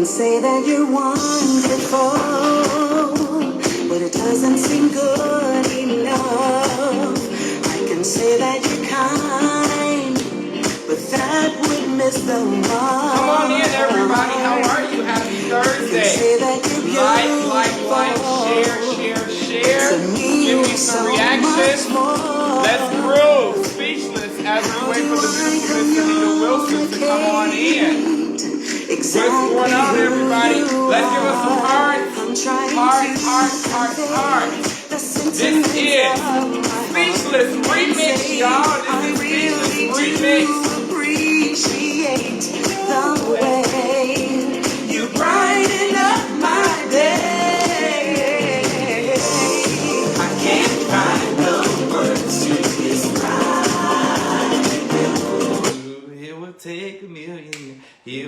can say that you're wonderful, but it doesn't seem good enough. I can say that you're kind, but that would miss the mark. Come on in, everybody. How are you? Happy Thursday. Like, share. Give me some reactions. Let's groove. Speechless as we wait for the beautiful Miss Anita Wilson to come on in. What's going on, everybody? Let's give us some hearts. This is Speechless Remix, y'all. This is Speechless Remix. Appreciate the way you brighten up my day. I can't find the words to describe you. It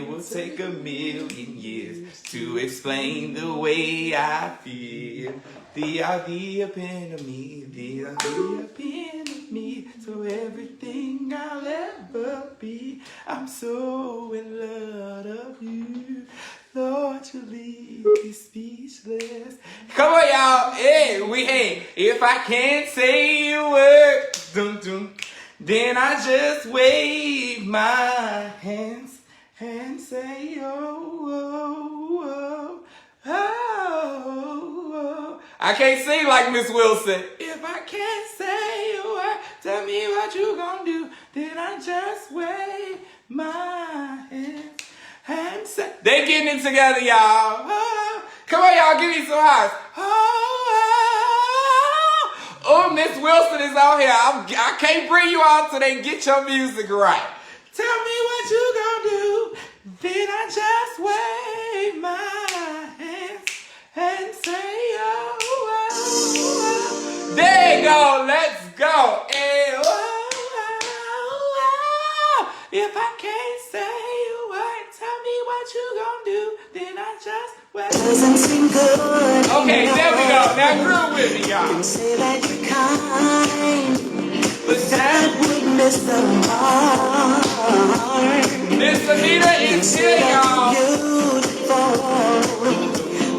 will take a million years to explain the way I feel. The idea pin of me, so everything I'll ever be. I'm so in love of you. Lord, you leave me speechless. Come on, y'all. Hey, if I can't say a word, then I just wave my hands and say, oh. I can't sing like Miss Wilson. If I can't say a word, tell me what you gonna do. Then I just wave my hands and say. They getting it together, y'all. Oh, come on, y'all, give me some hearts. Oh, Miss Wilson is out here. I can't bring you out till they get your music right. Tell me what you gonna do. Then I just wave my hands and say, oh. There you go. Let's go. If I can't say a word, tell me what you gonna do. Then I just wave. Doesn't seem good. Okay, there we go. Now groove with me, y'all. You can say that you're kind, but that would miss the mark. Miss Anita is here, y'all. Beautiful,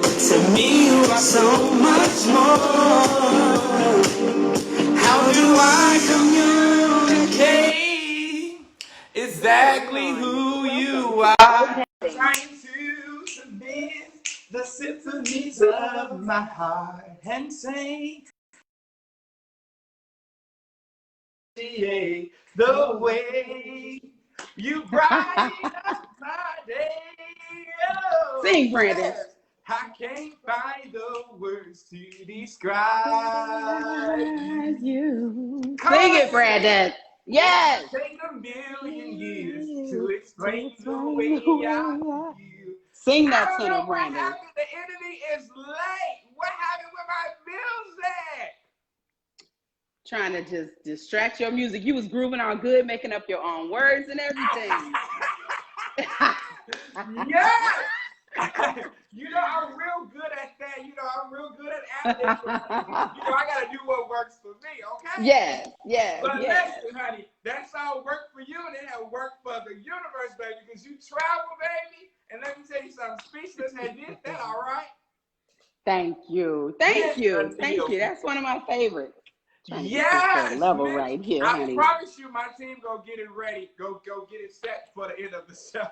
but to me you are so much more. How do I communicate exactly who you are? Trying to convince the symphonies of my heart and say the way you brighten up my day. Oh, sing, Brandon. I can't find the words to describe you. Sing it, Brandon. Yes. Take a million years to explain the way I feel. Sing that center, Brandon. What happened? The enemy is late. What happened with my music? Trying to just distract your music. You was grooving on good, making up your own words and everything. Yes. You know, I'm real good at that. You know, I'm real good at ad-libs. You know, I got to do what works for me, okay? Yes. But listen, honey, that song worked for you and it had worked for the universe, baby, because you travel, baby. And let me tell you something, Speechless had did that, all right? Thank you. That's one of my favorites. Yes, level right here, honey. I promise you, my team go get it ready. Go get it set for the end of the show.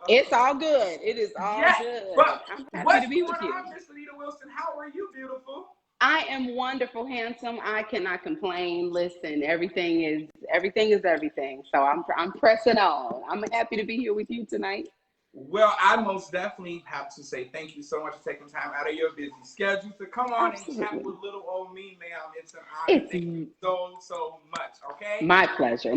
It's all good. It is all good. But I'm happy what's to be going with you. on, Miss Anita Wilson? How are you, beautiful? I am wonderful, handsome. I cannot complain. Listen, everything is everything. So I'm pressing on. I'm happy to be here with you tonight. Well, I most definitely have to say thank you so much for taking time out of your busy schedule to come on and chat with little old me, ma'am. It's an honor. Thank you so much, okay? My pleasure.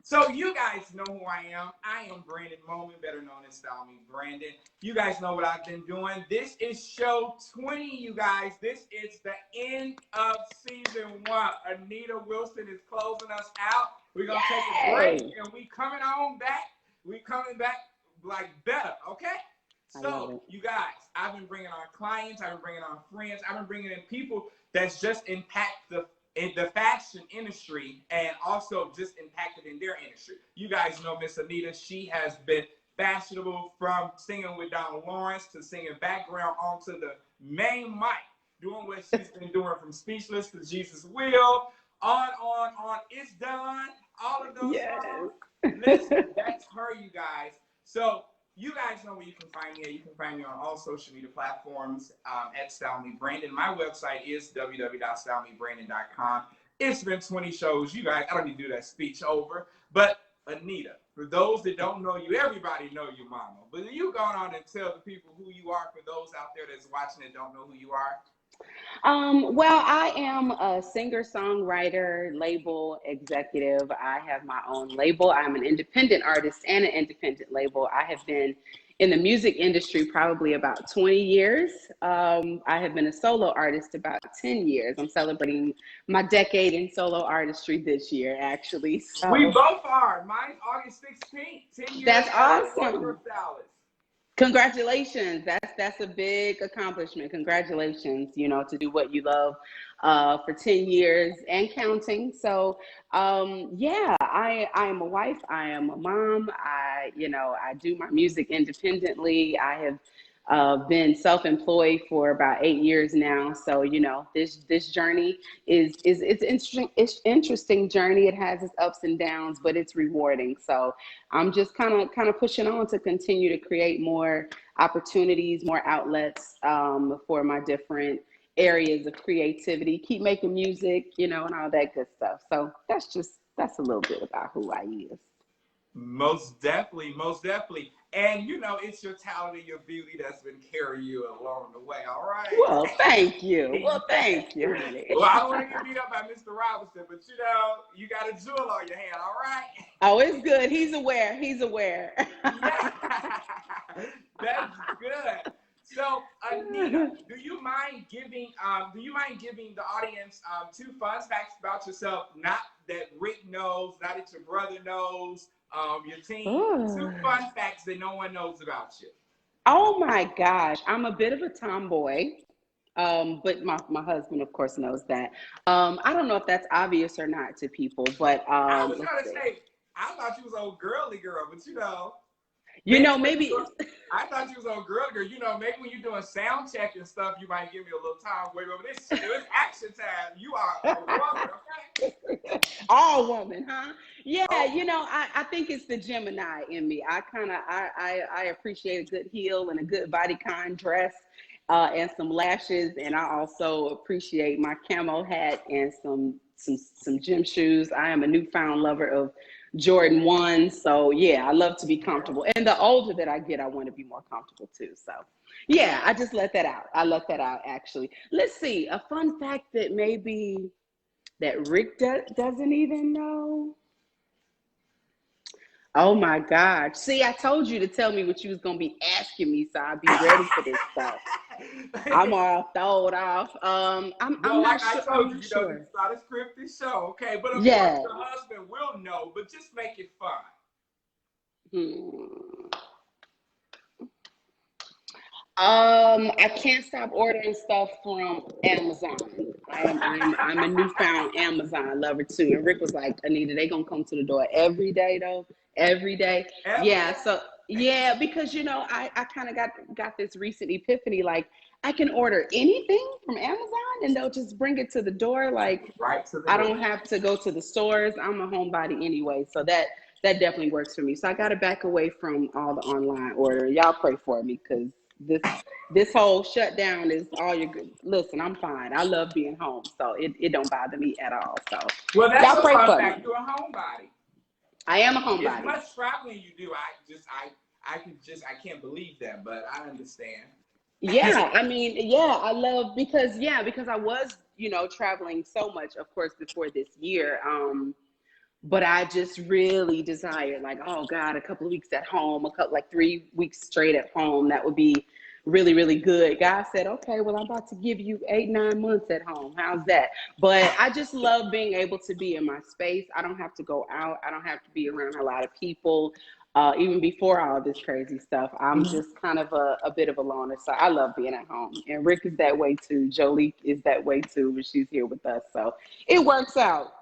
So you guys know who I am. I am Brandon Moman, better known as Style Me Brandon. You guys know what I've been doing. This is show 20, you guys. This is the end of season 1. Anita Wilson is closing us out. We're going to take a break, and we coming on back. We coming back like better, okay? So, you guys, I've been bringing on clients. I've been bringing on friends. I've been bringing in people that's just impact in the fashion industry and also just impacted in their industry. You guys know Miss Anita. She has been fashionable, from singing with Donald Lawrence to singing background onto the main mic, doing what she's been doing from Speechless to Jesus Will, on, It's Done, all of those Yes. songs. Listen, that's her, you guys. So you guys know where you can find me at. You can find me on all social media platforms at Style Me Brandon. My website is www.stylemebrandon.com. It's been 20 shows. You guys, I don't need to do that speech over. But Anita, for those that don't know you, everybody know your mama. But you go on and tell the people who you are for those out there that's watching and don't know who you are. Well, I am a singer-songwriter, label executive. I have my own label. I'm an independent artist and an independent label. I have been in the music industry probably about 20 years. I have been a solo artist about 10 years. I'm celebrating my decade in solo artistry this year, actually. So We both are. Mine's August 16th. 10 years. that's awesome. Dallas. Congratulations. That's a big accomplishment. Congratulations, to do what you love for 10 years and counting. So yeah, I am a wife, I am a mom, I do my music independently. I have been self-employed for about 8 years now. So, this journey it's interesting. It's interesting journey. It has its ups and downs, but it's rewarding. So I'm just kind of pushing on to continue to create more opportunities, more outlets for my different areas of creativity, keep making music, and all that good stuff. So that's a little bit about who I is. Most definitely, most definitely. And it's your talent and your beauty that's been carrying you along the way, all right? Well, thank you. Well, thank you, honey. Well, I don't want to get beat up by Mr. Robinson, but you got a jewel on your hand, all right? Oh, it's good. He's aware. Yeah. That's good. So, Anita, do you mind giving the audience 2 fun facts about yourself? Not that Rick knows, not that your brother knows, your team. Ooh. 2 fun facts that no one knows about you. Oh my gosh, I'm a bit of a tomboy, but my husband, of course, knows that. I don't know if that's obvious or not to people, but I was gonna say, I thought you was old girly girl, but maybe. I thought you was on girl girl. Maybe when you're doing sound check and stuff, you might give me a little time. Wait, but it's action time. You are a woman, okay? All woman, huh? Yeah, Oh. I think it's the Gemini in me. I appreciate a good heel and a good bodycon dress, and some lashes, and I also appreciate my camo hat and some gym shoes. I am a newfound lover of Jordan 1. So yeah, I love to be comfortable. And the older that I get, I want to be more comfortable too. So yeah, I just let that out. I let that out actually. Let's see, a fun fact that maybe that Rick doesn't even know. Oh my God. See, I told you to tell me what you was going to be asking me, so I'll be ready for this stuff. I'm all thrown off. I'm like not I sure. told you, I'm not sure. it's not a scripted show, okay? But of course, Yeah. your husband will know, but just make it fun. I can't stop ordering stuff from Amazon. I'm a newfound Amazon lover too. And Rick was like, Anita, they gonna come to the door every day though. Every day. Yeah. So yeah, because I kind of got this recent epiphany. Like I can order anything from Amazon and they'll just bring it to the door. Like Right to the I door. don't have to go to the stores. I'm a homebody anyway. So that definitely works for me. So I got to back away from all the online ordering. Y'all pray for me because this whole shutdown is all your good. Listen, I'm fine. I love being home, so it don't bother me at all. So Well, that's y'all a pray fun for fact. me. You're a homebody. I am a As homebody. much traveling you do, I can't believe that, but I understand. Yeah, I mean, yeah, I love because I was traveling so much, of course, before this year. But I just really desired, like, oh God, a couple of weeks at home, like 3 weeks straight at home. That would be really, really good. God said, okay, well, I'm about to give you 8, 9 months at home. How's that? But I just love being able to be in my space. I don't have to go out. I don't have to be around a lot of people. Even before all this crazy stuff, I'm just kind of a bit of a loner. So I love being at home. And Rick is that way too. Jolie is that way too when she's here with us. So it works out.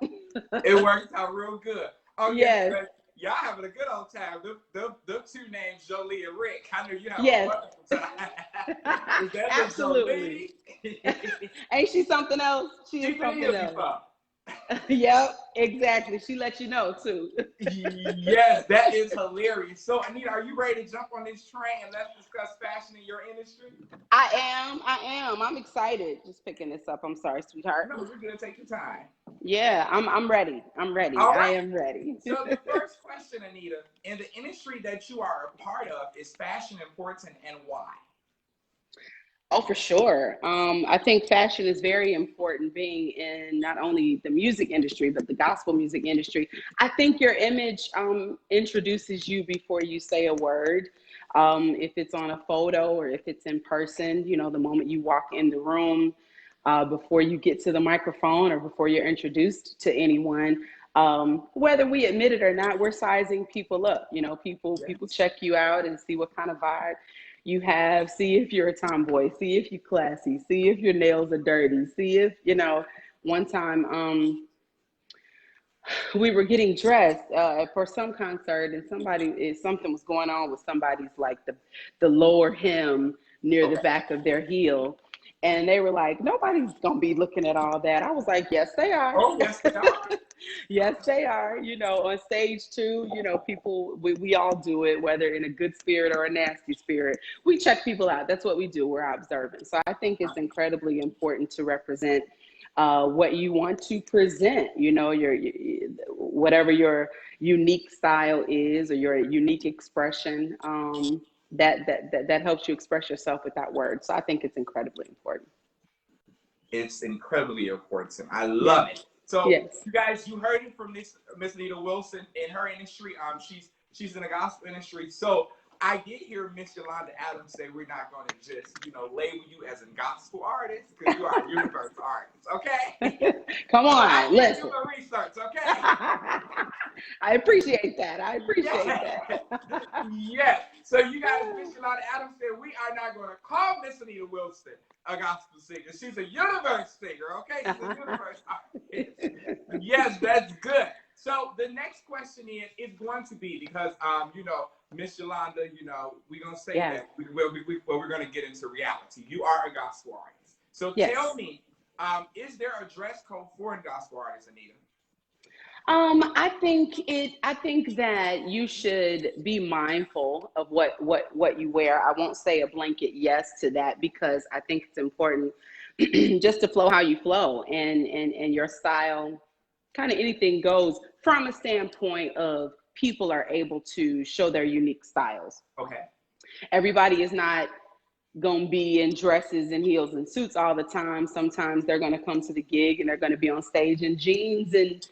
It works out real good. Oh, yes. Y'all having a good old time. The two names, Jolie and Rick. I know you have a Yes. wonderful time. Is that the Absolutely. Jolie? Ain't she something else? She She is been something here else. before. Yep, exactly. She let you know too. Yes, that is hilarious. So, Anita, are you ready to jump on this train and let's discuss fashion in your industry? I am. I'm excited. Just picking this up. I'm sorry, sweetheart. No, you're good. Take your time. Yeah, I'm ready. I'm ready. All I right. am ready. So, the first question, Anita, in the industry that you are a part of, is fashion important and why? Oh, for sure. I think fashion is very important being in not only the music industry, but the gospel music industry. I think your image introduces you before you say a word. If it's on a photo or if it's in person, you know, the moment you walk in the room, before you get to the microphone or before you're introduced to anyone, whether we admit it or not, we're sizing people up. You know, people Yes. check you out and see what kind of vibe you have, see if you're a tomboy, see if you're classy, see if your nails are dirty, see if, you know, one time we were getting dressed for some concert and something was going on with somebody's like the lower hem near the Okay. back of their heel. And they were like, nobody's gonna be looking at all that. I was like, yes, they are. Oh, yes, they are. Yes, they are. You know, on stage too, you know, people, we all do it, whether in a good spirit or a nasty spirit. We check people out. That's what we do. We're observant. So I think it's incredibly important to represent what you want to present, you know, whatever your unique style is or your unique expression. That helps you express yourself without words. So I think it's incredibly important. It's incredibly important. I love Yes. it. So, Yes. you guys, you heard it from this Miss Anita Wilson in her industry. She's in the gospel industry. So, I did hear Miss Yolanda Adams say we're not going to just, label you as a gospel artist because you are a universal artist. Okay. Come So I on, did do listen. my research. Okay. I appreciate that. I appreciate Yes. that. Yes. So you guys, Miss Yolanda Adams said we are not going to call Miss Anita Wilson a gospel singer. She's a universe singer. Okay, she's a universe artist. Yes, that's good. So the next question is going to be because Miss Yolanda, we're gonna say Yeah. that we're gonna get into reality. You are a gospel artist. So Yes. tell me, is there a dress code for a gospel artist, Anita? I think that you should be mindful of what you wear. I won't say a blanket yes to that because I think it's important just to flow how you flow and your style, kind of anything goes from a standpoint of people are able to show their unique styles. Okay. Everybody is not going to be in dresses and heels and suits all the time. Sometimes they're going to come to the gig and they're going to be on stage in jeans and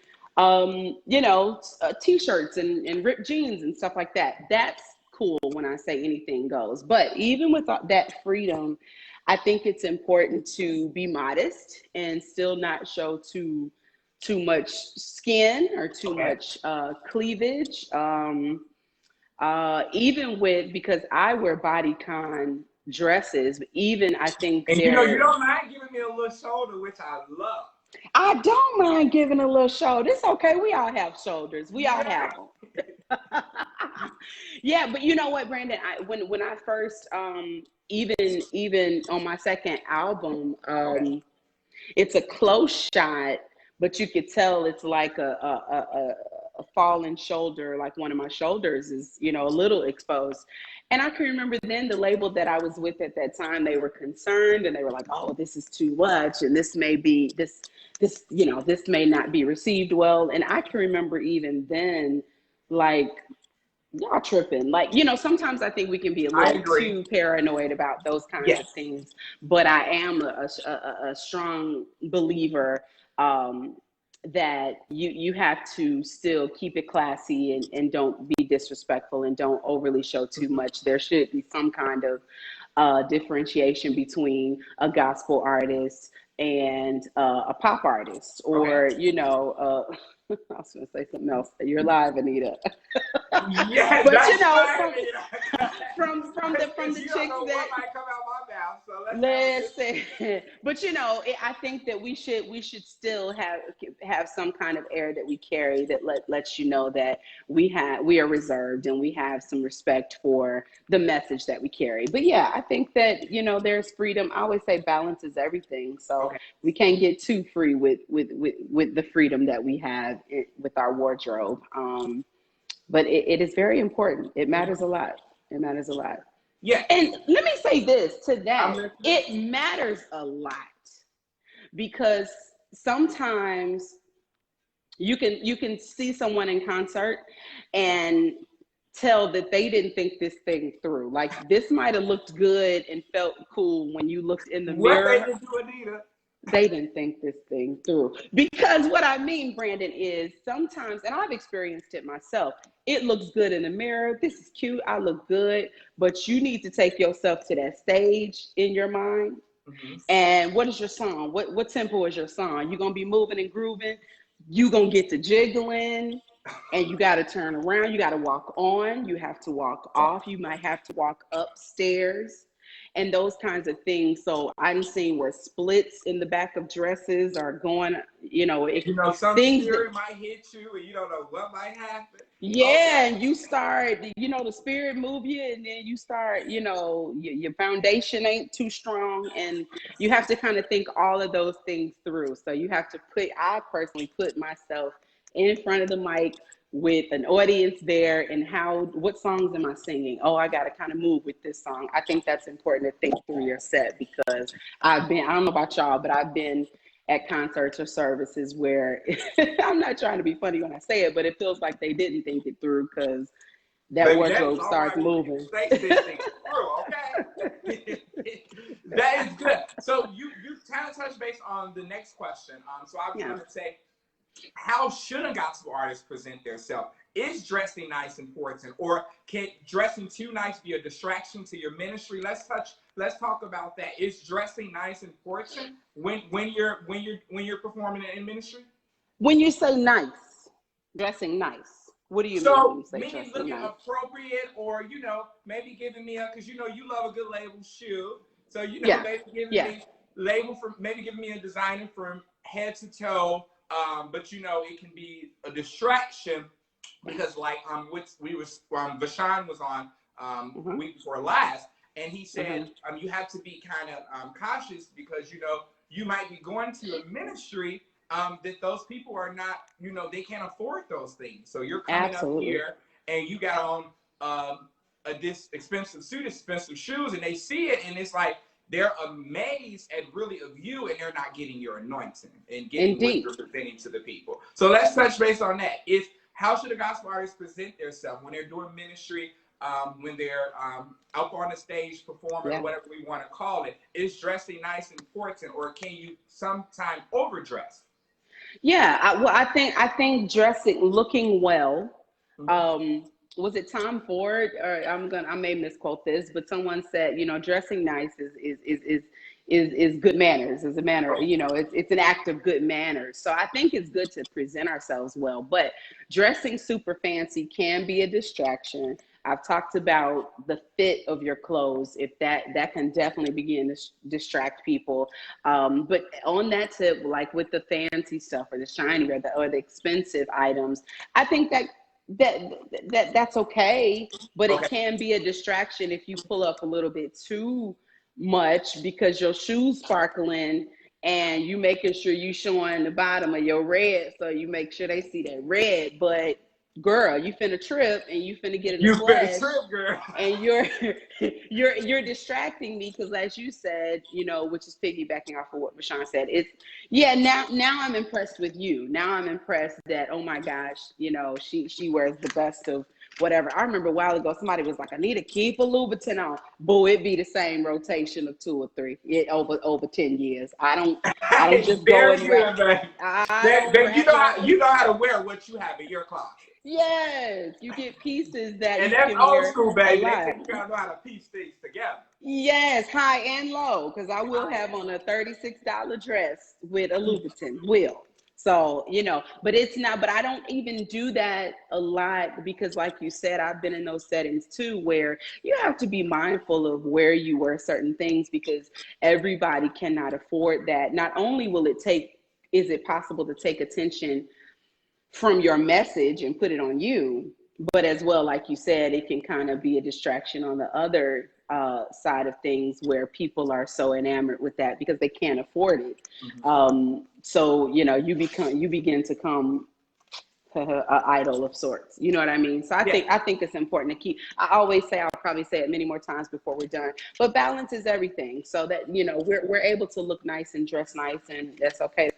t-shirts and ripped jeans and stuff like that. That's cool when I say anything goes. But even with that freedom, I think it's important to be modest and still not show too much skin or too much cleavage. Even with, because I wear bodycon dresses, even I think And you don't mind giving me a little shoulder, which I love. I don't mind giving a little shoulder. It's okay. We all have shoulders. We all have them. Yeah, but you know what, Brandon? When I first even on my second album, it's a close shot, but you could tell it's like a fallen shoulder, like one of my shoulders is, a little exposed. And I can remember then the label that I was with at that time, they were concerned and they were like, oh, this is too much. And this may be, this may not be received well. And I can remember even then, like, y'all tripping. Like, sometimes I think we can be a little too paranoid about those kinds of things. But I am a strong believer that you have to still keep it classy and don't be disrespectful and don't overly show too much. There should be some kind of differentiation between a gospel artist and a pop artist, or I was going to say something else. You're live, Anita. Yes, but from the chicks that might come out my mouth. So listen. But I think that we should still have some kind of air that we carry that lets you know that we are reserved and we have some respect for the message that we carry. But yeah, I think that, you know, there's freedom. I always say balance is everything. So Okay. we can't get too free with the freedom that we have with our wardrobe. But it is very important. It matters a lot. It matters a lot. Yeah. And let me say this to I'm that. listening. It matters a lot because sometimes you can see someone in concert and tell that they didn't think this thing through. Like, this might have looked good and felt cool when you looked in the What they mirror. did to Anita. They didn't think this thing through. Because what I mean, Brandon, is sometimes, and I've experienced it myself, it looks good in the mirror. This is cute. I look good. But you need to take yourself to that stage in your mind. Mm-hmm. And what is your song? What tempo is your song? You're going to be moving and grooving. You're going to get to jiggling. And you got to turn around. You got to walk on. You have to walk off. You might have to walk upstairs. And those kinds of things. So I'm seeing where splits in the back of dresses are going, you know, Some things spirit that, might hit you and you don't know what might happen. yeah, Okay. and you start, you know, the spirit move you, and then you start, you know, your foundation ain't too strong, and you have to kind of think all of those things through. So you have to I personally put myself in front of the mic with an audience there, and what songs am I singing? Oh, I got to kind of move with this song. I think that's important to think through your set, because I don't know about y'all, but I've been at concerts or services where I'm not trying to be funny when I say it, but it feels like they didn't think it through because that Baby, that is wardrobe all starts right with me. moving. Stay thing through, okay? That is good. So you kind of touched base on the next question. So I was going to say, how should a gospel artist present themselves? Is dressing nice important, or can dressing too nice be a distraction to your ministry? Let's talk about that. Is dressing nice important when you're performing in ministry? When you say nice, dressing nice, what do you mean when you say Meaning dressing looking nice? appropriate, or maybe giving me because you love a good label shoe. So Yeah. maybe giving Yeah. me maybe giving me a designer from head to toe. But it can be a distraction because Vashan was on week before last, and he said you have to be kind of cautious because you might be going to a ministry that those people are not, they can't afford those things. So you're coming up here and you got on this expensive suit, expensive shoes, and they see it and it's like they're amazed at really of you, and they're not getting your anointing and getting what you're presenting to the people. So let's touch base on that. How should a gospel artist present themselves when they're doing ministry, when they're up on the stage performing, or whatever we want to call it? Is dressing nice important, or can you sometimes overdress? Yeah, I think dressing, looking well. Was it Tom Ford, or I may misquote this, but someone said, dressing nice is good manners, is a manner, it's an act of good manners. So I think it's good to present ourselves well, but dressing super fancy can be a distraction. I've talked about the fit of your clothes, if that can definitely begin to distract people. But on that tip, like with the fancy stuff or the shiny or the expensive items, I think that's okay, but it can be a distraction if you pull up a little bit too much because your shoes sparkling and you making sure you showing the bottom of your red, so you make sure they see that red. But girl, you finna trip and you finna get in the flesh, girl. and you're distracting me because, as you said, which is piggybacking off of what Rashawn said, now I'm impressed with you. Now I'm impressed that, oh my gosh, she wears the best of whatever. I remember a while ago somebody was like, Anita, keep a Louboutin on. Boo, it be the same rotation of 2 or 3 over 10 years. I don't just go and wrap. You know how to wear what you have in your closet. Yes, you get pieces that and you that's can old wear school, baby. a They lot. think you gotta know how to piece things together. Yes, high and low, because I will have on a $36 dress with a Louboutin. So, but it's not, but I don't even do that a lot because, like you said, I've been in those settings too, where you have to be mindful of where you wear certain things because everybody cannot afford that. Not only will it take is it possible to take attention from your message and put it on you? But as well, like you said, it can kind of be a distraction on the other side of things, where people are so enamored with that because they can't afford it. So, you know, you begin to come an idol of sorts. You know what I mean? So I think it's important to keep. I always say, I'll probably say it many more times before we're done, but balance is everything. So that, you know, we're able to look nice and dress nice, and that's okay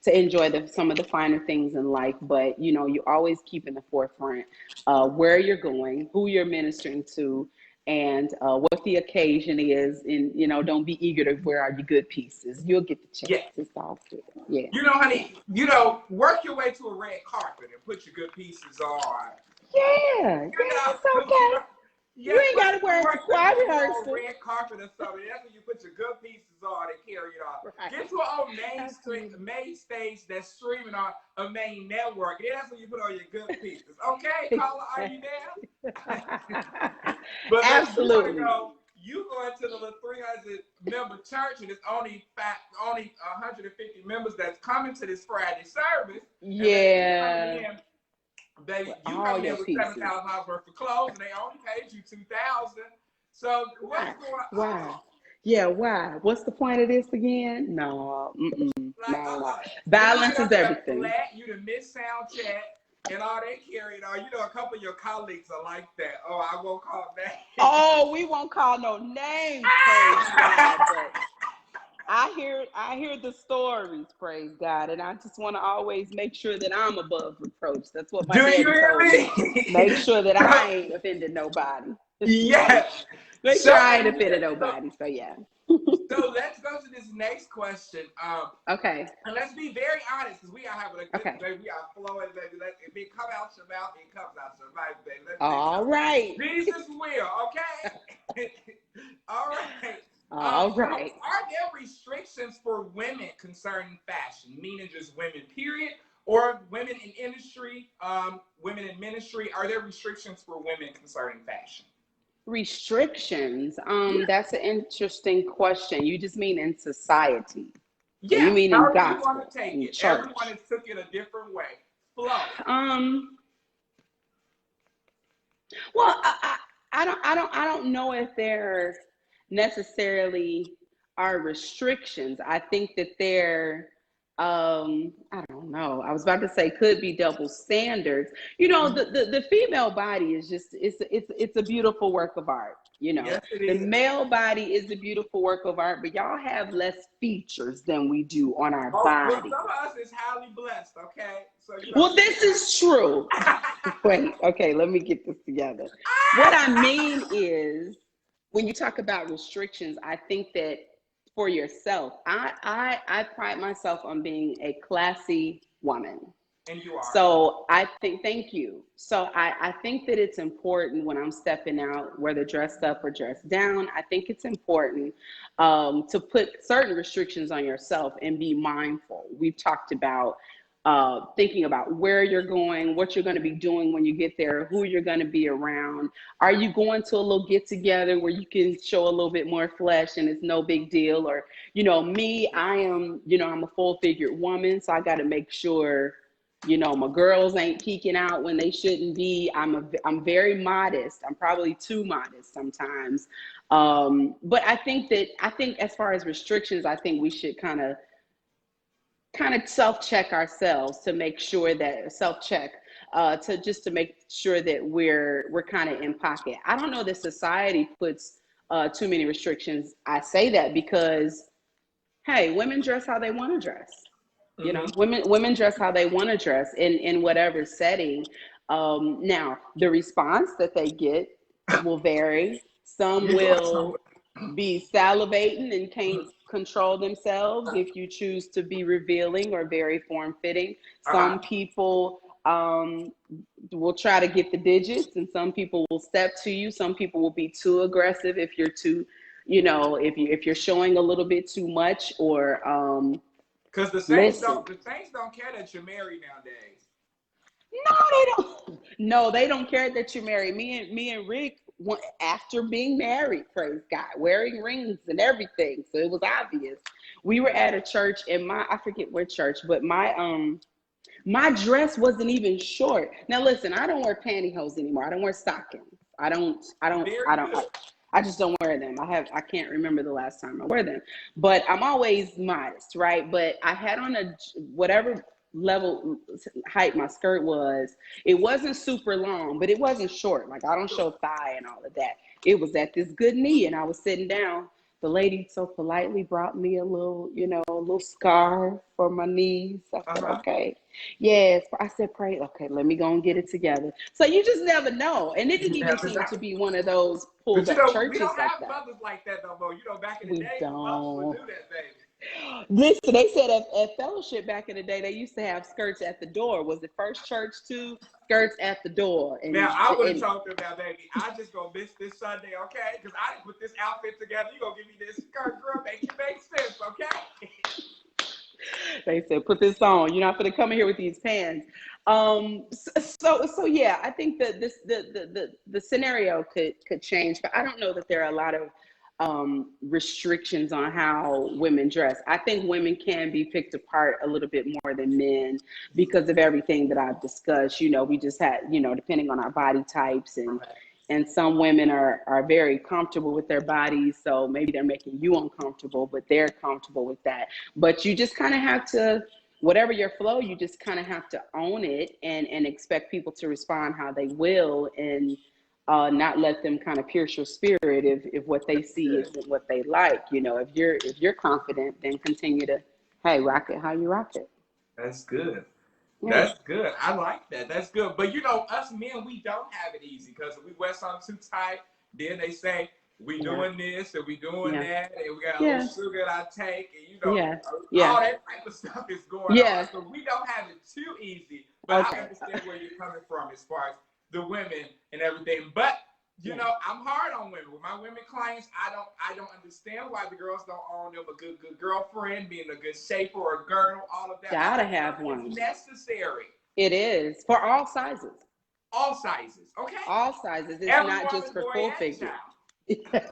to enjoy some of the finer things in life. But, you know, you always keep in the forefront where you're going, who you're ministering to, and what the occasion is. And, you know, don't be eager to wear all your good pieces. You'll get the chance. It's all good. Yeah. You know, honey, you know, work your way to a red carpet and put your good pieces on. Yeah, it's okay. You ain't got to wear a choir rehearsal. Red carpet or something. That's when you put your good pieces on and carry it off. Right. Get to an old main stage that's streaming on a main network. And that's when you put on your good pieces. Okay, caller, are you there? But absolutely. You go into the little 300 member church, and it's only 150 members that's coming to this Friday service. Yeah. Baby, you coming in with $7,000 worth of clothes, and they only paid you $2,000. So what's going on? Why? Yeah, why? What's the point of this again? No, no. Balance is everything. You done missed sound check and all they carried on. You know, a couple of your colleagues are like that. Oh, I won't call names. Oh, we won't call no names, praise God, but I hear the stories, praise God, and I just want to always make sure that I'm above reproach. That's what my daddy told me. Make sure that I ain't offended nobody. Yes. Make sure I ain't offended nobody. So yeah. So let's go to this next question. Okay. And let's be very honest, because we are having a good day. We are flowing, baby. If it comes out your mouth, it comes out your mouth, baby. All right. Jesus will, okay? All right. All right. Are there restrictions for women concerning fashion, meaning just women, period, or women in industry, women in ministry? Are there restrictions for women concerning fashion? Restrictions? That's an interesting question. You just mean in society? Yeah. You mean in gospel? You want to take it? Church. Everyone has took it a different way. Flow. Well, I don't know if there necessarily are restrictions. I think that there, I don't know. I was about to say could be double standards. You know, the female body is just it's a beautiful work of art. You know, yes, the male body is a beautiful work of art, but y'all have less features than we do on our body. Well, some of us is highly blessed, okay? So well, this is true. Wait, okay, let me get this together. What I mean is, when you talk about restrictions, I think that for yourself, I pride myself on being a classy woman. And you are. So I think, thank you. So I think that it's important when I'm stepping out, whether dressed up or dressed down, I think it's important to put certain restrictions on yourself and be mindful. We've talked about thinking about where you're going, what you're going to be doing when you get there, who you're going to be around. Are you going to a little get together where you can show a little bit more flesh and it's no big deal? Or, you know, me, I am, you know, I'm a full figured woman, so I got to make sure, you know, my girls ain't peeking out when they shouldn't be. I'm very modest. I'm probably too modest sometimes. But I think as far as restrictions, I think we should kind of self-check ourselves to make sure that to make sure that we're kind of in pocket. I don't know that society puts too many restrictions. I say that because, hey, women dress how they want to dress. You know, women dress how they want to dress in whatever setting. Now, the response that they get will vary. Some will be salivating and can't control themselves if you choose to be revealing or very form-fitting. Some people will try to get the digits, and some people will step to you. Some people will be too aggressive if you're too, you know, if you're showing a little bit too much, or because the saints don't care that you're married nowadays. No, they don't. No, they don't care that you're married. Me and Rick, after being married, praise God, wearing rings and everything. So it was obvious. We were at a church, and I forget what church, but my dress wasn't even short. Now listen, I don't wear pantyhose anymore. I don't wear stockings. Very good. I just don't wear them. I can't remember the last time I wear them. But I'm always modest, right? But I had on whatever level height my skirt was. It wasn't super long, but it wasn't short. Like, I don't show thigh and all of that. It was at this good knee, and I was sitting down. The lady so politely brought me a little, a little scarf for my knees. I said, okay. Yes. I said, pray. Okay, let me go and get it together. So you just never know. And it didn't even seem to be one of those pulled up churches we don't like have that. mothers like that no more. Back in the We day, don't. mothers would do that, baby. Listen, they said at fellowship back in the day, they used to have skirts at the door. Was it First Church too? Skirts at the door. And now, I would have told them that, baby, I just gonna miss this Sunday, okay? Because I didn't put this outfit together. You gonna give me this skirt, girl? Make it make sense, okay? They said, put this on. You're not going to come in here with these pants. So yeah, I think that the scenario could change, but I don't know that there are a lot of restrictions on how women dress. I think women can be picked apart a little bit more than men because of everything that I've discussed. We just had, depending on our body types, and some women are very comfortable with their bodies. So maybe they're making you uncomfortable, but they're comfortable with that. But you just kind of have to, whatever your flow, you just kind of have to own it and expect people to respond how they will, and not let them kind of pierce your spirit if what they see isn't what they like. If you're confident, then continue to, hey, rock it how you rock it. That's good. Yeah. That's good. I like that. That's good. But us men, we don't have it easy because we wear something too tight. Then they say we doing this and we doing that, and we got a little sugar that I take, and all that type of stuff is going on. So we don't have it too easy. But I understand where you're coming from as far as the women and everything. But I'm hard on women. With my women clients, I don't understand why the girls don't own them a good girlfriend, being a good shaper or a girdle, all of that. Gotta have one. It's necessary. It is for all sizes. All sizes, okay? All sizes. It's Everyone, not just for full figure. Yes.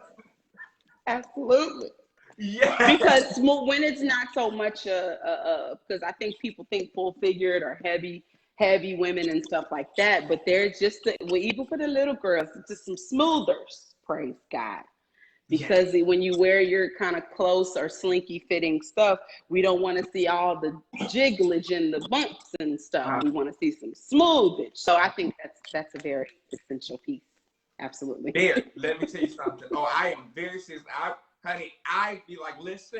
Absolutely. Yeah. Because when it's not so much because I think people think full figured or heavy women and stuff like that, but there's just even for the little girls, just some smoothers, praise God. Because when you wear your kind of close or slinky fitting stuff, we don't want to see all the jigglage and the bumps and stuff. We want to see some smoothage. So I think that's a very essential piece. Absolutely. There, let me tell you something. Oh, I am very serious. I be like, listen,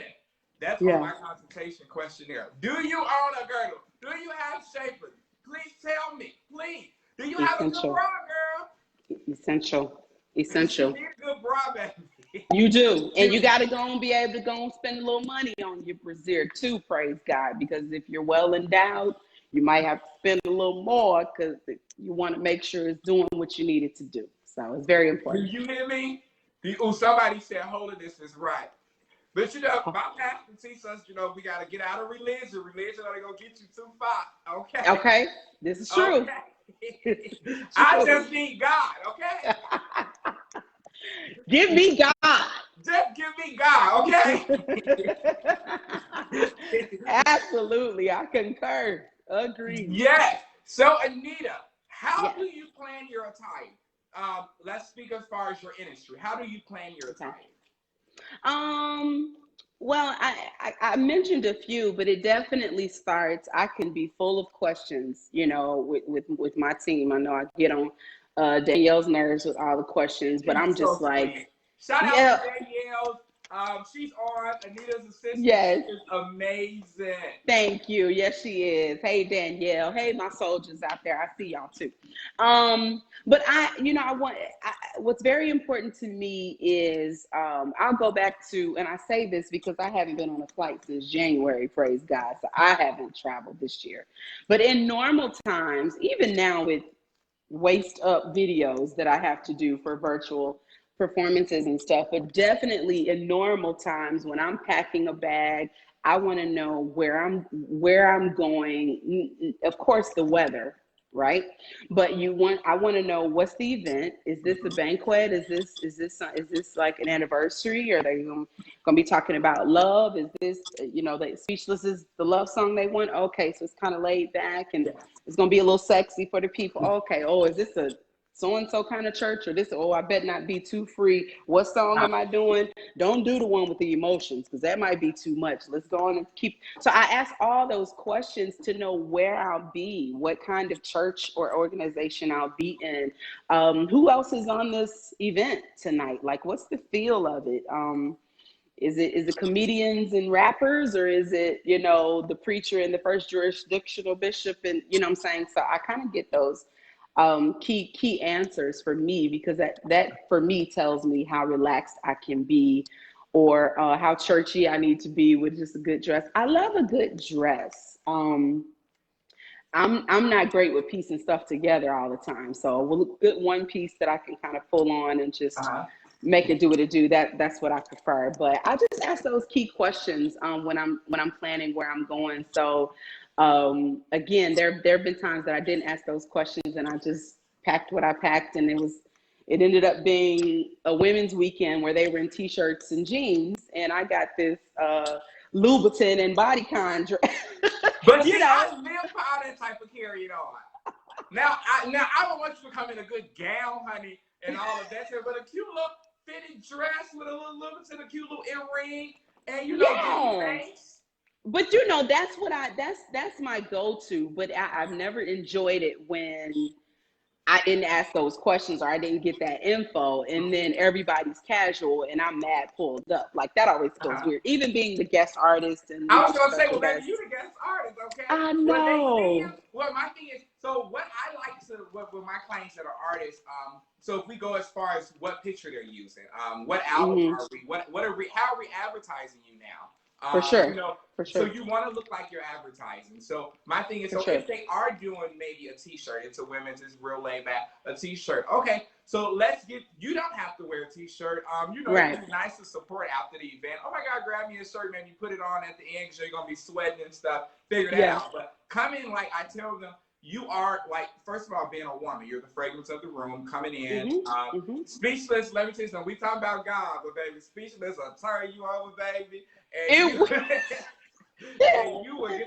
that's on my consultation questionnaire. Do you own a girdle? Do you have shapers? Please tell me, please. Do you have a good bra, girl? Essential. You need a good bra, baby. You do. And you got to go and be able to go and spend a little money on your brassiere too, praise God. Because if you're well endowed, you might have to spend a little more because you want to make sure it's doing what you need it to do. So it's very important. Do you hear me? Somebody said holiness is right. But my pastor teaches us, we got to get out of religion. Religion only going to get you too far. Okay? Okay. This is true. Okay. I just need God. Okay? Give me God. Just give me God. Okay? Absolutely. I concur. Agree. Yes. So, Anita, how do you plan your attire? Let's speak as far as your industry. How do you plan your attire? Well, I mentioned a few, but it definitely starts. I can be full of questions, with my team. I know I get on Danielle's nerves with all the questions, but I'm just like, shout out to Danielle. She's on Anita's assistant. Yes. She is amazing. Thank you. Yes, she is. Hey, Danielle. Hey, my soldiers out there. I see y'all too. But what's very important to me is, I'll go back to, and I say this because I haven't been on a flight since January, praise God. So I haven't traveled this year. But in normal times, even now with waist up videos that I have to do for virtual performances and stuff, but definitely in normal times when I'm packing a bag, I want to know where I'm going. Of course, the weather right? But I want to know, what's the event? Is this a banquet? Is this like an anniversary? Are they going to be talking about love? Is this, the Speechless is the love song they want? Okay, so it's kind of laid back and it's going to be a little sexy for the people. Okay, oh, is this a so-and-so kind of church, or this, oh, I bet not be too free. What song am I doing? Don't do the one with the emotions, because that might be too much. Let's go on and keep. So I ask all those questions to know where I'll be, what kind of church or organization I'll be in. Who else is on this event tonight? Like, what's the feel of it? Is it comedians and rappers, or is it, the preacher and the first jurisdictional bishop, and what I'm saying? So I kind of get those key answers for me, because that for me tells me how relaxed I can be, or how churchy I need to be with just a good dress. I love a good dress. I'm not great with piecing stuff together all the time, so a good one piece that I can kind of pull on and just make it do what it do. That's what I prefer. But I just ask those key questions when I'm planning where I'm going. So again, there have been times that I didn't ask those questions and I just packed what I packed, and it ended up being a women's weekend where they were in t-shirts and jeans, and I got this Louboutin and bodycon dress. But I live for all that type of carry on. Now I don't want you to come in a good gown, honey, and all of that, but a cute little fitted dress with a little Louboutin, a cute little earring, and different things. But that's my go-to. But I've never enjoyed it when I didn't ask those questions, or I didn't get that info, and then everybody's casual and I'm mad pulled up. Like, that always feels weird. Even being the guest artist, and I was gonna say, well, baby, you the guest artist, okay? I know. My thing is, so what I like to with my clients that are artists, so if we go as far as what picture they're using, what album are we, how are we advertising you now? For sure. For So sure. you want to look like you're advertising. So my thing is, if they are doing maybe a t-shirt, it's a women's, it's real laid back, a t-shirt. Okay, so you don't have to wear a t-shirt. It's nice to support after the event. Oh my God, grab me a shirt, man. You put it on at the end, so you're going to be sweating and stuff. Figure that out. But come in, like I tell them, you are, like, first of all, being a woman, you're the fragrance of the room coming in. Speechless, let me tell you something. We talking about God, but baby, Speechless will turn you over, baby. And you will get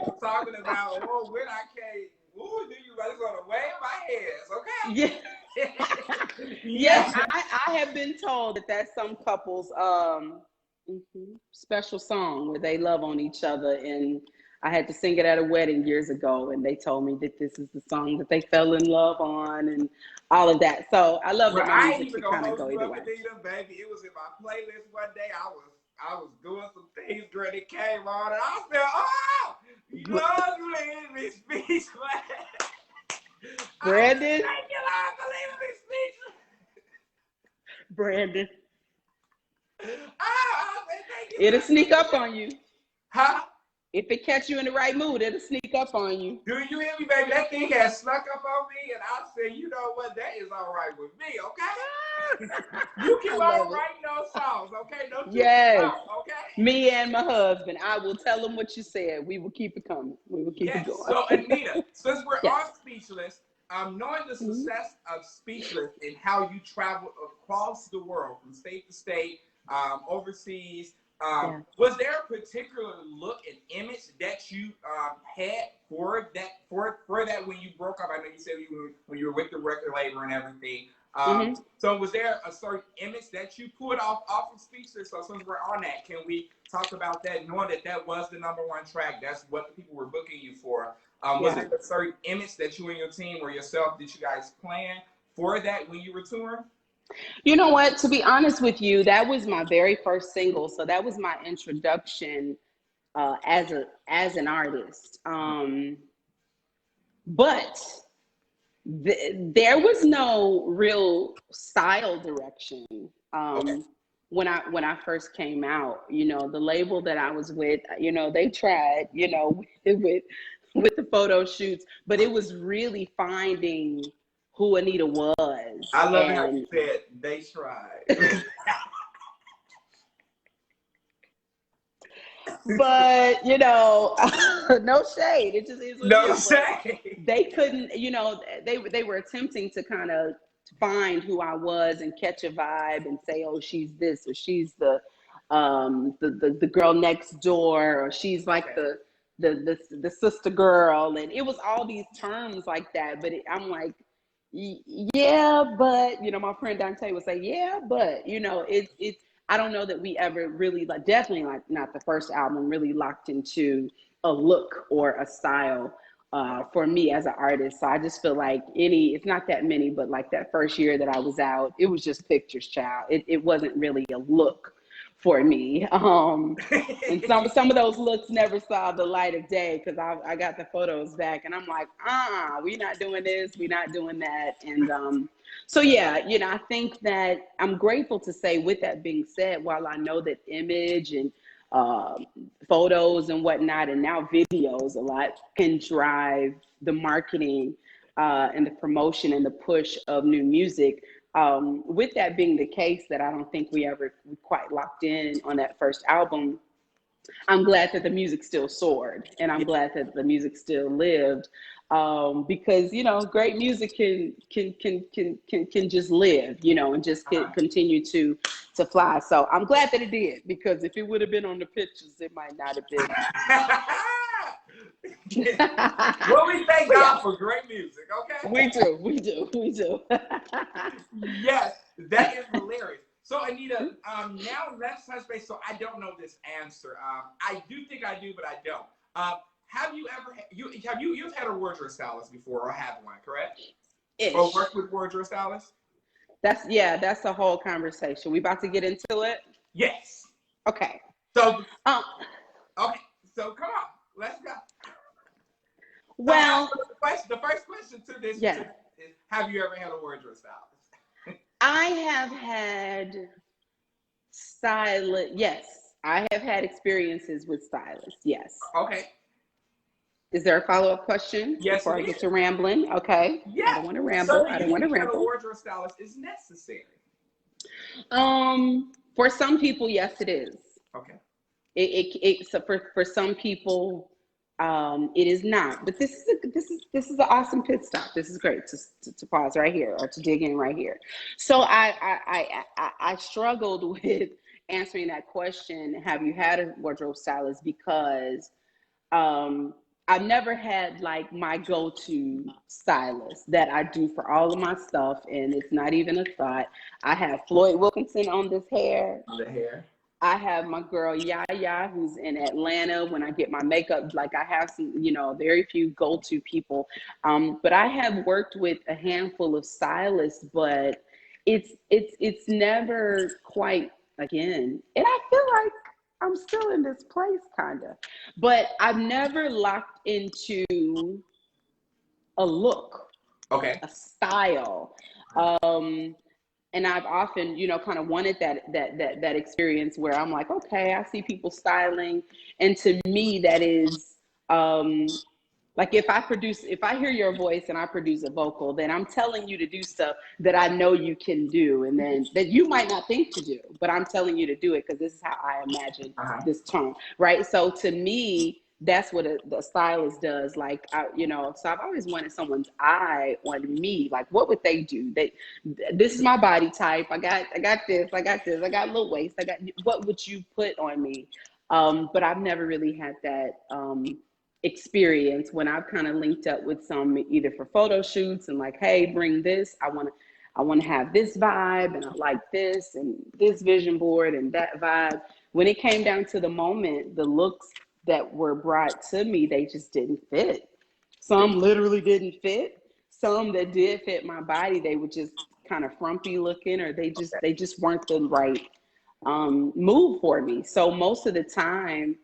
to talking about, when I came, do you guys want to wave my hands, okay? Yes, I have been told that that's some couples' special song where they love on each other, and I had to sing it at a wedding years ago, and they told me that this is the song that they fell in love on and all of that. So I love that my music can kind of go either way. Anita, baby, it was in my playlist one day. I was doing some things, girl, that came on, and I said, oh, Lord, you leave me speechless. Brandon. Thank you, Lord, for leaving me speechless. Brandon. Thank you. It'll sneak up on you. Huh? If it catch you in the right mood, it'll sneak up on you. Do you hear me, baby? That thing has snuck up on me, and I said, you know what? That is all right with me, okay? You keep on writing those songs, okay? Yes. Okay? Me and my husband. I will tell them what you said. We will keep it coming. We will keep it going. So, Anita, since we're on Speechless, knowing the success of Speechless and how you traveled across the world from state to state, overseas, was there a particular look and image that you had for that when you broke up? I know you said when you were with the record label and everything. So was there a certain image that you put off of Speechless? So since we're on that, can we talk about that, knowing that was the #1 track? That's what the people were booking you for. Was there a certain image that you and your team or yourself, did you guys plan for that when you were touring? You know what? To be honest with you, that was my very first single. So that was my introduction as an artist. But there was no real style direction when I first came out. The label that I was with, they tried, with the photo shoots, but it was really finding who Anita was. I love how you said they tried. But you know, no shade. It just is what it No is. But shade. they couldn't, you know, they were attempting to kind of find who I was and catch a vibe and say, oh, she's this, or she's the girl next door, or she's like Okay. the sister girl, and it was all these terms like that. But I'm like, yeah, but you know, my friend Dante would say, yeah, but you know, it's. I don't know that we ever really, like, definitely like not the first album, really locked into a look or a style for me as an artist. So I just feel like it's not that many, but like that first year that I was out, it was just pictures, child. It wasn't really a look for me. And some of those looks never saw the light of day because I got the photos back and I'm like, we not doing this, we not doing that. And so yeah, you know, I think that I'm grateful to say, with that being said, while I know that image and photos and whatnot, and now videos a lot, can drive the marketing and the promotion and the push of new music. With that being the case, that I don't think we ever quite locked in on that first album, I'm glad that the music still soared, and I'm glad that the music still lived, because you know, great music can just live, you know, and just continue to fly. So I'm glad that it did, because if it would have been on the pictures, it might not have been. Well, we thank But God yeah, for great music, okay? we do. Yes, that is hilarious. So, Anita, now let's touch base. So, I don't know this answer. I do think I do, but I don't. Have you ever you've had a wardrobe stylist before, or have one, correct? Ish. Or worked with wardrobe stylist? That's a whole conversation. We about to get into it. Yes. Okay. So, Um. okay. So, come on, let's go. Well, The first question to this yeah. is: have you ever had a wardrobe stylist? I have had stylist. Yes, I have had experiences with stylists. Yes. Okay. Is there a follow-up question Yes, before it I get is. to rambling? Okay. I Yes. don't want to So, ramble. do I you don't want to think that a ramble. wardrobe stylist is necessary? For some people, yes, it is. Okay. So for some people, it is not. But this is an awesome pit stop. This is great to pause right here, or to dig in right here. So I struggled with answering that question. Have you had a wardrobe stylist? Because I've never had like my go-to stylist that I do for all of my stuff, and it's not even a thought. I have Floyd Wilkinson on this hair. On the hair. I have my girl Yaya, who's in Atlanta. When I get my makeup, like, I have some, you know, very few go-to people. But I have worked with a handful of stylists, but it's never quite, again. And I feel like I'm still in this place, kind of. But I've never locked into a look, Okay. a style. And I've often, you know, kind of wanted that experience where I'm like, okay, I see people styling, and to me, that is like, if I hear your voice and I produce a vocal, then I'm telling you to do stuff that I know you can do, and then that you might not think to do, but I'm telling you to do it because this is how I imagine this tone, right? So to me, that's what the stylist does. Like, you know, so I've always wanted someone's eye on me. Like, what would they do? This is my body type. I got this. I got a little waist. What would you put on me? But I've never really had that experience when I've kind of linked up with some, either for photo shoots and like, hey, bring this. I want to have this vibe, and I like this and this vision board and that vibe. When it came down to the moment, the looks that were brought to me, they just didn't fit. Some literally didn't fit. Some that did fit my body, they were just kind of frumpy looking, or they just weren't the right move for me. So most of the time,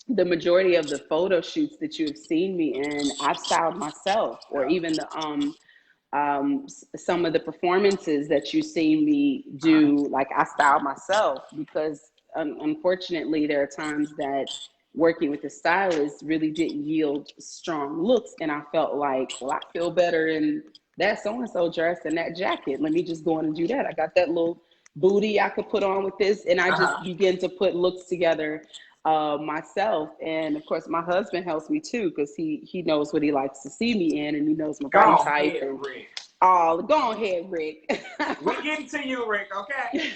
the majority of the photo shoots that you have seen me in, I've styled myself, or even some of the performances that you see me do, like, I style myself, because unfortunately, there are times that working with the stylist really didn't yield strong looks, and I felt like, well, I feel better in that so-and-so dress and that jacket. Let me just go in and do that. I got that little booty I could put on with this, and I just begin to put looks together myself. And of course, my husband helps me too, because he knows what he likes to see me in, and he knows my body Go type. ahead, And Rick. oh, go ahead, Rick. We're getting to you, Rick, okay?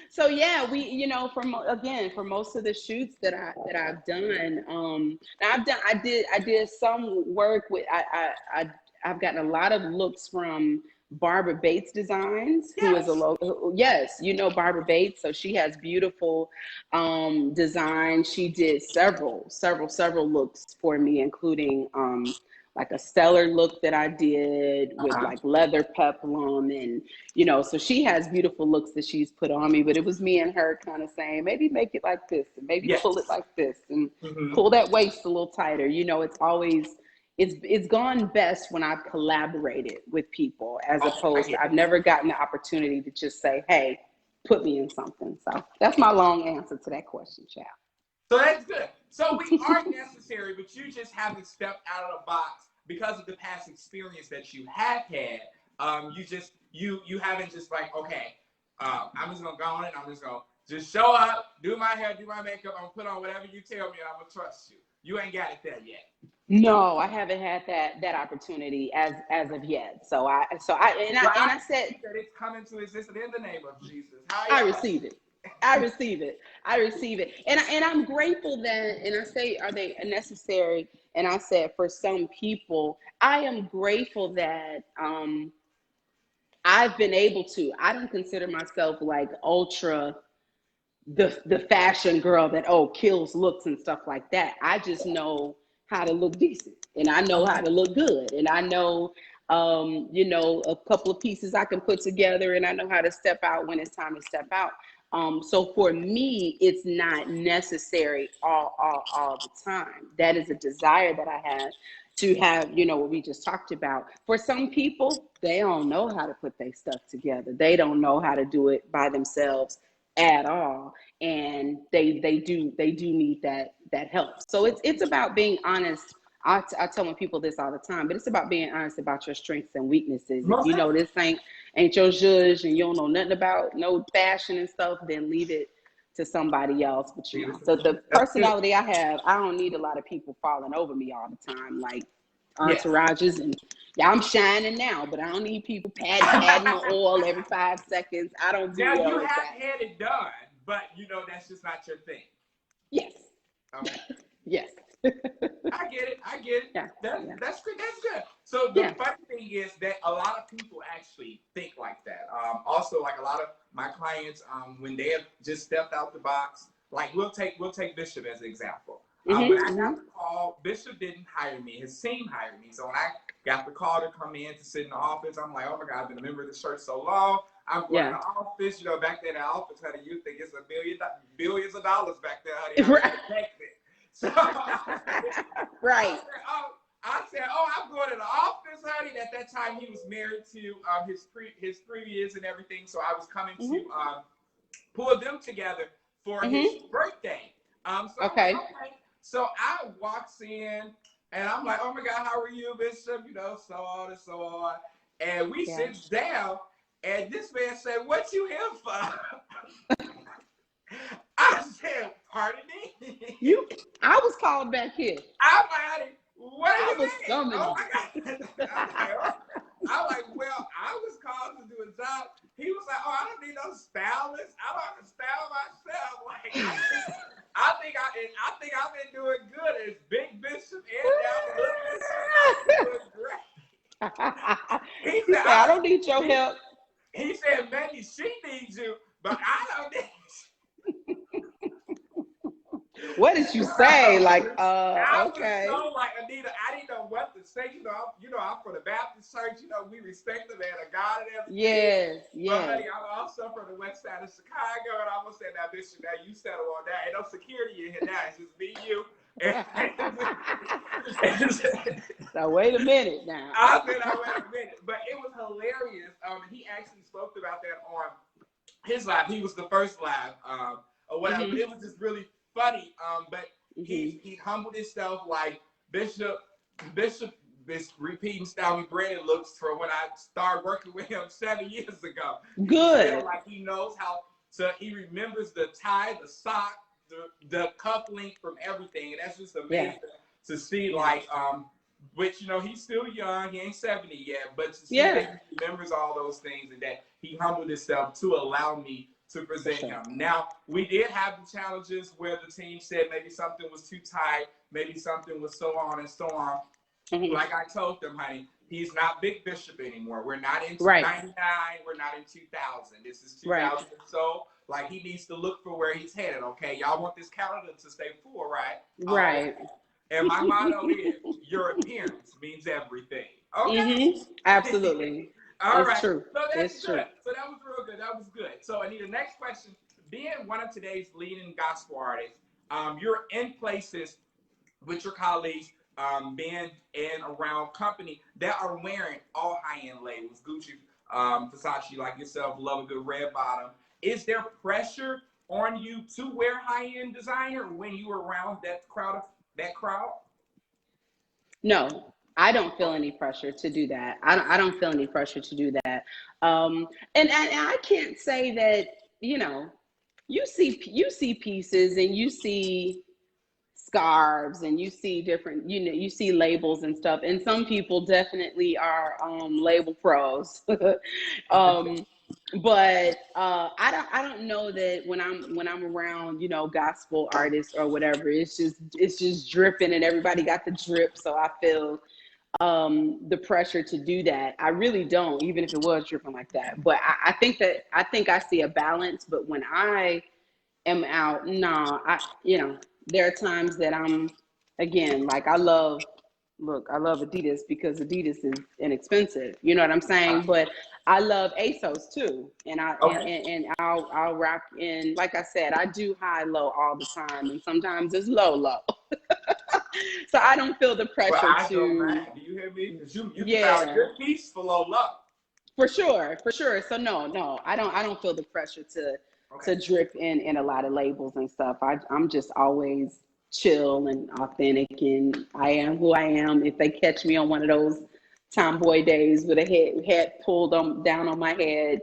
So yeah, we, for most of the shoots that I've done, now I did some work with, I've gotten a lot of looks from Barbara Bates Designs, who is a Yes. local. Yes, you know Barbara Bates, so she has beautiful designs. She did several looks for me, including like a stellar look that I did with like leather peplum, and so she has beautiful looks that she's put on me. But it was me and her kind of saying, maybe make it like this, and maybe Yes. pull it like this, and Mm-hmm. pull that waist a little tighter. It's always, it's gone best when I've collaborated with people, as opposed to, I've never gotten the opportunity to just say, hey, put me in something. So that's my long answer to that question, child. So that's good. So we are necessary, but you just haven't stepped out of the box because of the past experience that you have had. You haven't just like, okay, I'm just gonna go on and I'm just gonna just show up, do my hair, do my makeup, I'm gonna put on whatever you tell me, and I'm gonna trust you. You ain't got it there yet. No, I haven't had that opportunity as of yet. I said that it's coming to existence in the name of Jesus. I receive it. I receive it. I receive it. And I'm grateful that, and I say, are they necessary? And I said, for some people, I am grateful that I've been able to. I don't consider myself like ultra the fashion girl that kills looks and stuff like that. I just know how to look decent, and I know how to look good, and I know a couple of pieces I can put together, and I know how to step out when it's time to step out. So for me, it's not necessary all the time. That is a desire that I have to have, what we just talked about. For some people, they don't know how to put their stuff together. They don't know how to do it by themselves at all, and they do need that help. So it's about being honest. I tell my people this all the time, but it's about being honest about your strengths and weaknesses. If you know this ain't your zhuzh, and you don't know nothing about no fashion and stuff, then leave it to somebody else. But the personality I have, I don't need a lot of people falling over me all the time, like entourages. And I'm shining now, but I don't need people patting my oil every 5 seconds. I don't do now well you with have that. had it done, but that's just not your thing. Yes. Okay. Yes. I get it. Yeah. That's good. That's good. So the funny thing is that a lot of people actually think like that. Also, like a lot of my clients, when they have just stepped out the box, like we'll take Bishop as an example. When I got the call, Bishop didn't hire me. His team hired me. So when I got the call to come in to sit in the office, I'm like, oh my God, I've been a member of this church so long. I'm going to the office. Back there in the office, honey, you think it's billions of dollars back there, honey. So, right. I said, I'm going to the office, honey. At that time, he was married to his previous and everything. So I was coming to pull them together for his birthday. Okay. So I walks in, and I'm like, oh my God, how are you, Bishop? So on and so on. And we sit down, and this man said, what you here for? I said, pardon me? I was called back here. I'm like, what are you saying? Summoned. Oh my God. I'm like, well, I was called to do a job. He was like, I don't need no stylist. I don't have to style myself. Like, I think I've been doing good as Big Bishop and now Little Bishop. I'm doing great. He said, I don't need your help. He said, maybe she needs you, but I don't need you. What did you say? Like, I okay. was so like, Anita, I didn't know what to say. I'm from the Baptist church. We respect the man of God and everything. Yes. But honey, I'm also from the west side of Chicago, and I almost said, now, Bishop, now you settle on that. Ain't no security in here now. It's just me, you. Now, wait a minute now. I said, wait a minute. But it was hilarious. He actually spoke about that on his live. He was the first live or whatever. But it was just really funny. But he humbled himself like Bishop is repeating style Brandon looks for when I started working with him 7 years ago. Good. Like he knows how to, he remembers the tie, the sock, the cuff link from everything, and that's just Yeah. amazing to see. Like, which he's still young, he ain't 70 yet, but to see Yeah. that he remembers all those things and that he humbled himself to allow me to present him. Now, we did have the challenges where the team said maybe something was too tight, maybe something was so on and so on. Like I told them, honey, he's not Big Bishop anymore. We're not in 99. We're not in 2000. This is 2000. So, like, he needs to look for where he's headed, okay? Y'all want this calendar to stay full, right? Right. And my motto is, your appearance means everything. Okay? Absolutely. All it's right. true. So that's It's good. true. So that was real good. That was good. So, Anita, next question. Being one of today's leading gospel artists, you're in places with your colleagues, being in around company that are wearing all high-end labels, Gucci, Versace, like yourself, love a good red bottom. Is there pressure on you to wear high-end designer when you are around that crowd? No, I don't feel any pressure to do that. I don't feel any pressure to do that. And I can't say that, you see pieces and you see scarves and you see different, you see labels and stuff. And some people definitely are label pros. But I don't know that when I'm around, gospel artists or whatever, it's just dripping and everybody got the drip. So I feel the pressure to do that. I really don't, even if it was dripping like that. But I think I see a balance. But when I am out, no, there are times that I'm, again, like I love Adidas because Adidas is inexpensive. You know what I'm saying? But I love ASOS too, and I'll rock in. Like I said, I do high low all the time, and sometimes it's low. So I don't feel the pressure I to. don't mind. Do you hear me? Because you Yeah. found a good piece for low. For sure. So no, I don't feel the pressure to drip in a lot of labels and stuff. I'm just always chill and authentic, and I am who I am. If they catch me on one of those tomboy days with a head pulled down on my head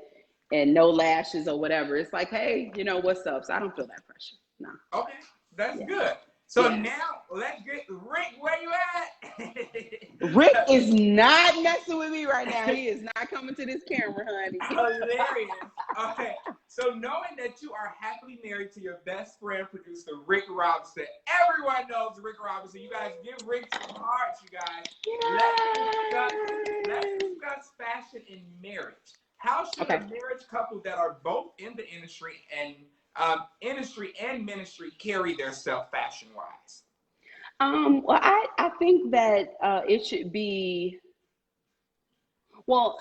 and no lashes or whatever, it's like, hey, what's up? So I don't feel that pressure. No. Okay, that's good. So now let's get Rick. Where you at? Rick is not messing with me right now. He is not coming to this camera, honey. Hilarious. Okay, so knowing that you are happily married to your best friend, producer Rick Robinson, everyone knows Rick Robinson. You guys give Rick some hearts, you guys. Let's discuss fashion in marriage. How should a marriage couple that are both in the industry and ministry carry their self fashion wise? Well, I think that it should be, well,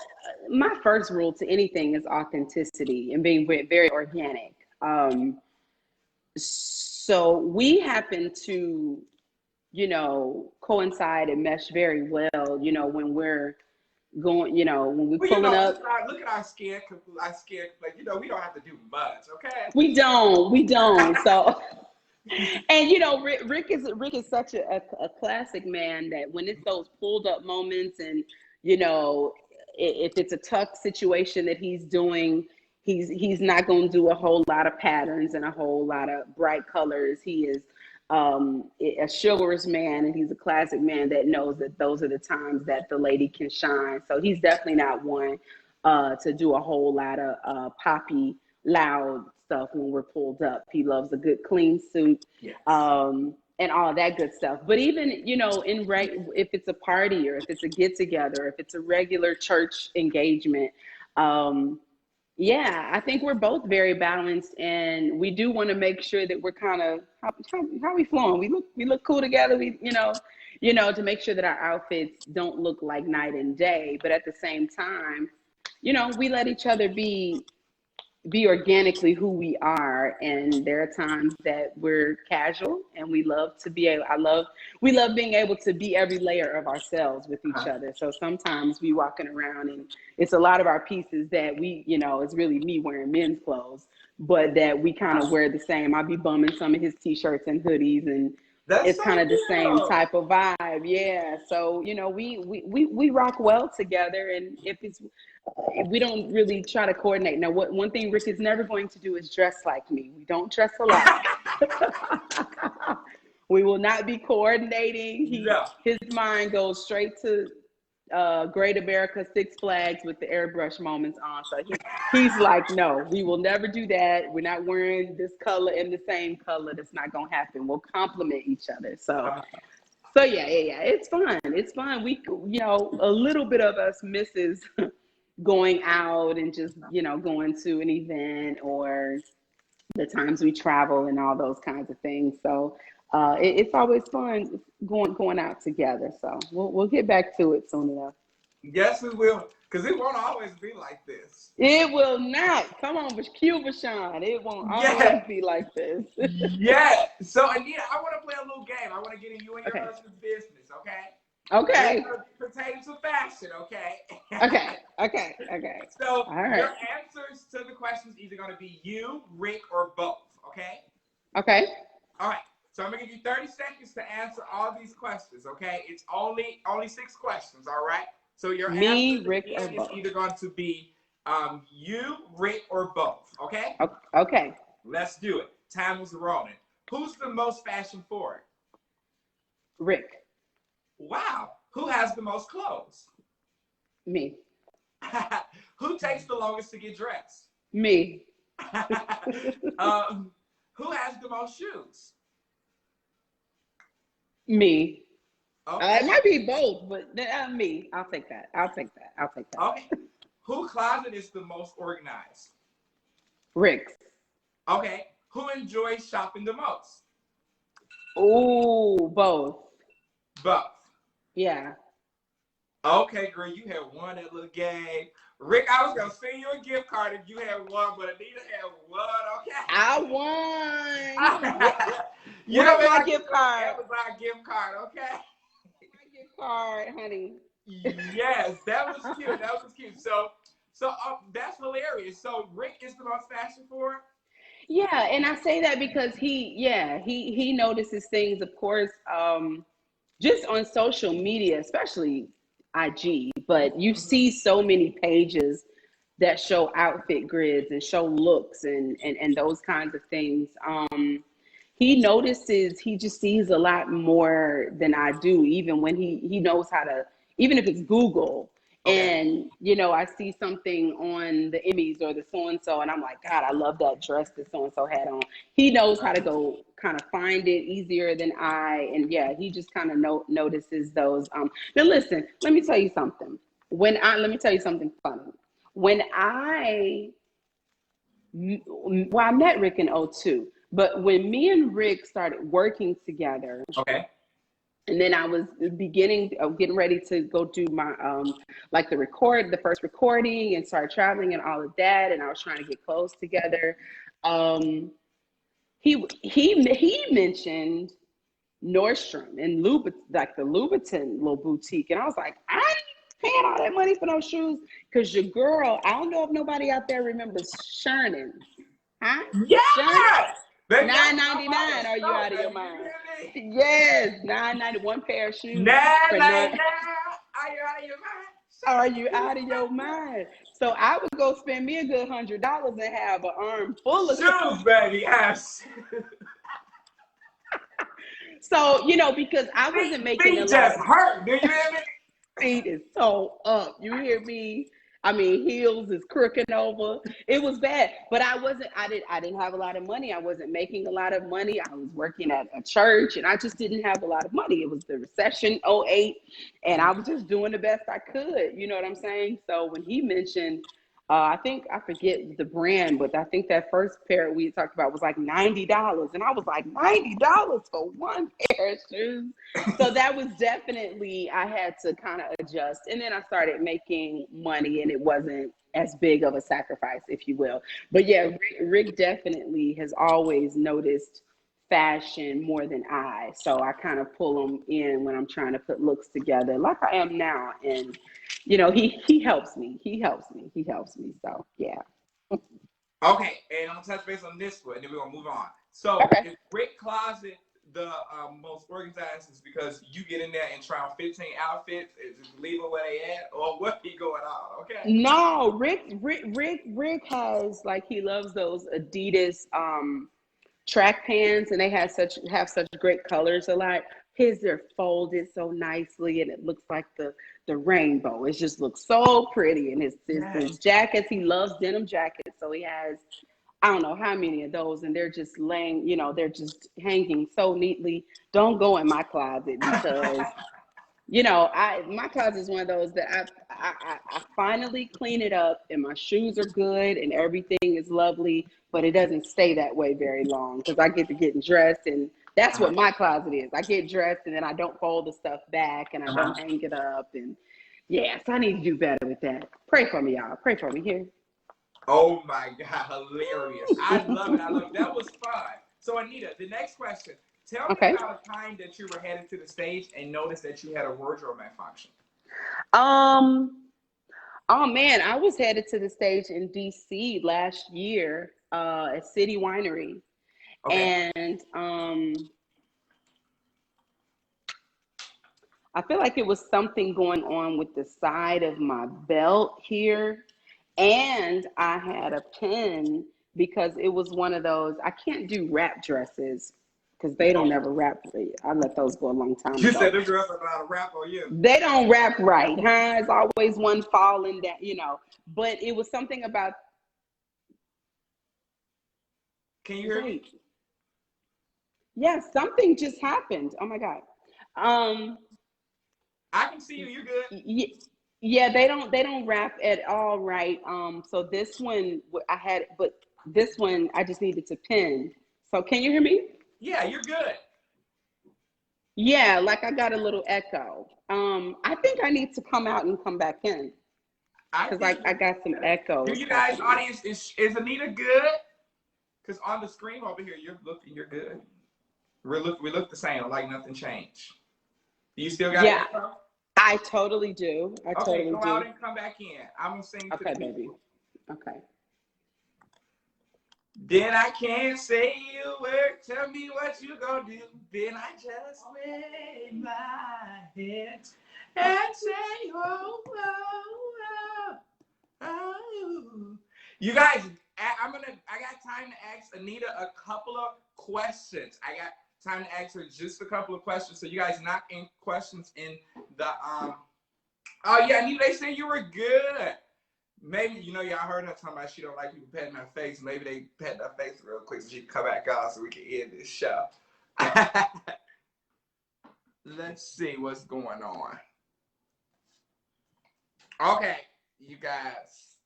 my first rule to anything is authenticity and being very organic. So we happen to, coincide and mesh very well, when we're going, when we're pulling up. Look at our skin, like, we don't have to do much, okay? We don't. So, and Rick is such a classic man that when it's those pulled up moments, and if it's a tuck situation that he's doing, he's not going to do a whole lot of patterns and a whole lot of bright colors. He is a chivalrous man, and he's a classic man that knows that those are the times that the lady can shine. So he's definitely not one to do a whole lot of poppy, loud stuff when we're pulled up. He loves a good clean suit, and all that good stuff. But even, if it's a party or if it's a get together, if it's a regular church engagement, I think we're both very balanced, and we do want to make sure that we're kind of how we flowing. We look cool together. To make sure that our outfits don't look like night and day, but at the same time, we let each other be organically who we are. And there are times that we're casual, and we love being able to be every layer of ourselves with each other. So sometimes we walking around and it's a lot of our pieces that we, it's really me wearing men's clothes, but that we kind of wear the same. I'll be bumming some of his t-shirts and hoodies, and it's kind of the same type of vibe. Yeah. So, we rock well together. And if we don't really try to coordinate. Now, one thing Rick is never going to do is dress like me. We don't dress alike. We will not be coordinating. No. His mind goes straight to Great America, Six Flags with the airbrush moments on. So he's like, no, we will never do that. We're not wearing this color and the same color. That's not gonna happen. We'll complement each other. So yeah, it's fun. It's fun. We, a little bit of us misses going out and just, going to an event or the times we travel and all those kinds of things. So it's always fun going out together. So we'll get back to it soon enough. Yes, we will, because it won't always be like this. It will not. Come on, cue Bashan. It won't always be like this. Yeah. So Anita, I want to play a little game. I want to get in you and your husband's business. Okay. Okay. Pertaining to fashion. Okay. Okay. So all right. Your answers to the questions either going to be you, Rick, or both. Okay. Okay. All right. So I'm gonna give you 30 seconds to answer all these questions. Okay. It's only 6 questions. All right. So your answer Rick, is either going to be you, Rick, or both. Okay. Okay. Let's do it. Time is rolling. Who's the most fashion forward? Rick. Wow. Who has the most clothes? Me. Who takes the longest to get dressed? Me. Who has the most shoes? Me. Okay. It might be both, but me. I'll take that. Okay. Who closet is the most organized? Rick's. Okay. Who enjoys shopping the most? Oh, both. Both. Yeah. Okay, girl, you had won that little game. Rick, I was gonna send you a gift card if you had won, but Anita had won. Okay. I won. Where's my gift card? Amazon gift card. Okay. Gift card, honey. Yes, that was cute. So that's hilarious. So Rick is the most fashion forward. Yeah, and I say that because he notices things, of course, just on social media, especially IG. But you see so many pages that show outfit grids and show looks and those kinds of things. He notices, he just sees a lot more than I do, even when he knows how to, even if it's Google. Okay. And, I see something on the Emmys or the so-and-so, and I'm like, God, I love that dress that so-and-so had on. He knows how to go kind of find it easier than I. And yeah, he just kind of notices those. Now listen, let me tell you something. Let me tell you something funny. I met Rick in 2002. But when me and Rick started working together, okay, and then I was getting ready to go do my the first recording and start traveling and all of that, and I was trying to get clothes together. He mentioned Nordstrom and the Louboutin little boutique, and I was like, I ain't paying all that money for those shoes, because your girl, I don't know if nobody out there remembers Sherman. Huh? Yeah. $9.99. Are you out of your mind? Yes, $9.90. One pair of shoes. $9.99. Are you out of your mind? Are you out of your mind? So I would go spend me a good $100 and have an arm full of shoes, baby. Yes. So because I wasn't making a lot. Just hurt. Do you hear me? Feet is so up. You hear me? I mean, heels is crooking over. It was bad, but I didn't have a lot of money. I wasn't making a lot of money. I was working at a church, and I just didn't have a lot of money. It was the recession, 2008, and I was just doing the best I could. You know what I'm saying? So when he mentioned, I forget the brand, but I think that first pair we talked about was like $90. And I was like, $90 for one pair of shoes. So that was definitely, I had to kind of adjust. And then I started making money, and it wasn't as big of a sacrifice, if you will. But yeah, Rick definitely has always noticed fashion more than I. So I kind of pull him in when I'm trying to put looks together, like I am now. And he helps me. So yeah. Okay, and I'm gonna touch base on this one, and then we're gonna move on. So Is Rick closet the most organized is because you get in there and try on 15 outfits and just leave them where they at, or what be going on? Okay. No, Rick has, like, he loves those Adidas track pants, and they have such great colors a lot. His are folded so nicely, and it looks like the rainbow. It just looks so pretty. And his Yes. jackets, he loves denim jackets, so he has I don't know how many of those, and they're just laying, they're just hanging so neatly. Don't go in my closet because my closet is one of those that I finally clean it up, and my shoes are good, and everything is lovely, but it doesn't stay that way very long because I get to getting dressed, and that's Uh-huh. what my closet is. I get dressed, and then I don't fold the stuff back, and I Uh-huh. don't hang it up, and yes, I need to do better with that. Pray for me, y'all. Pray for me here. Oh my God, hilarious. I love it. I love it. That was fun. So, Anita, the next question. Tell me Okay. about a time that you were headed to the stage and noticed that you had a wardrobe malfunction. Um. Oh man, I was headed to the stage in DC last year at City Winery, Okay. and I feel like it was something going on with the side of my belt here, and I had a pin because it was one of those. I can't do wrap dresses because they don't Okay. ever wrap. I let those go a long time You said ago. the girls are about to rap on you. They don't wrap right, huh? It's always one falling down, But it was something about Can you hear me? wait. Yeah, something just happened. Oh my God. Um, I can see you. You're good. yeah, they don't wrap at all right. So this one I had, but this one I just needed to pin. So can you hear me? Yeah, you're good. Yeah, like I got a little echo. I think I need to come out and come back in I because think I you're got some good. Do echoes you guys, happening. audience, is Anita good? Because on the screen over here, you're good. We look the same, like nothing changed. Do you still got an Yeah, echo? I totally do. I Okay, totally go out do. and come back in. I'm gonna sing to the Okay, beat. baby. Okay. Then I can't say a word. Tell me what you gonna do. Then I just wave my head and say, oh, oh, oh, oh. You guys, I got time to ask Anita a couple of questions. I got time to ask her just a couple of questions. So you guys knock in questions in the Oh yeah, Anita, they said you were good. Maybe y'all heard her talking about she don't like people petting her face. Maybe they pet her face real quick so she can come back on so we can end this show. Let's see what's going on. Okay, you guys.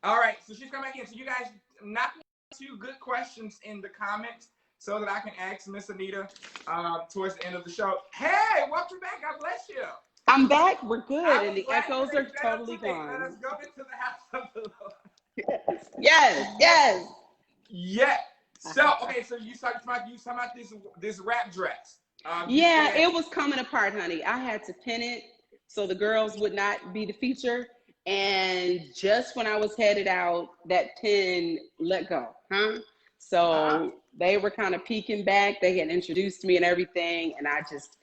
All right, so she's coming back in. So you guys knock two good questions in the comments so that I can ask Miss Anita towards the end of the show. Hey, welcome back. God bless you. I'm back. We're good, I and was the glad you echoes are raised that up totally to me. Let gone. us go into the house of the Lord. Yes, yes. Yeah. So okay, so you talking about this rap dress. You Yeah, said it was coming apart, honey. I had to pin it so the girls would not be the feature. And just when I was headed out, that pin let go, huh? uh-uh. So they were kind of peeking back. They had introduced me and everything, and I just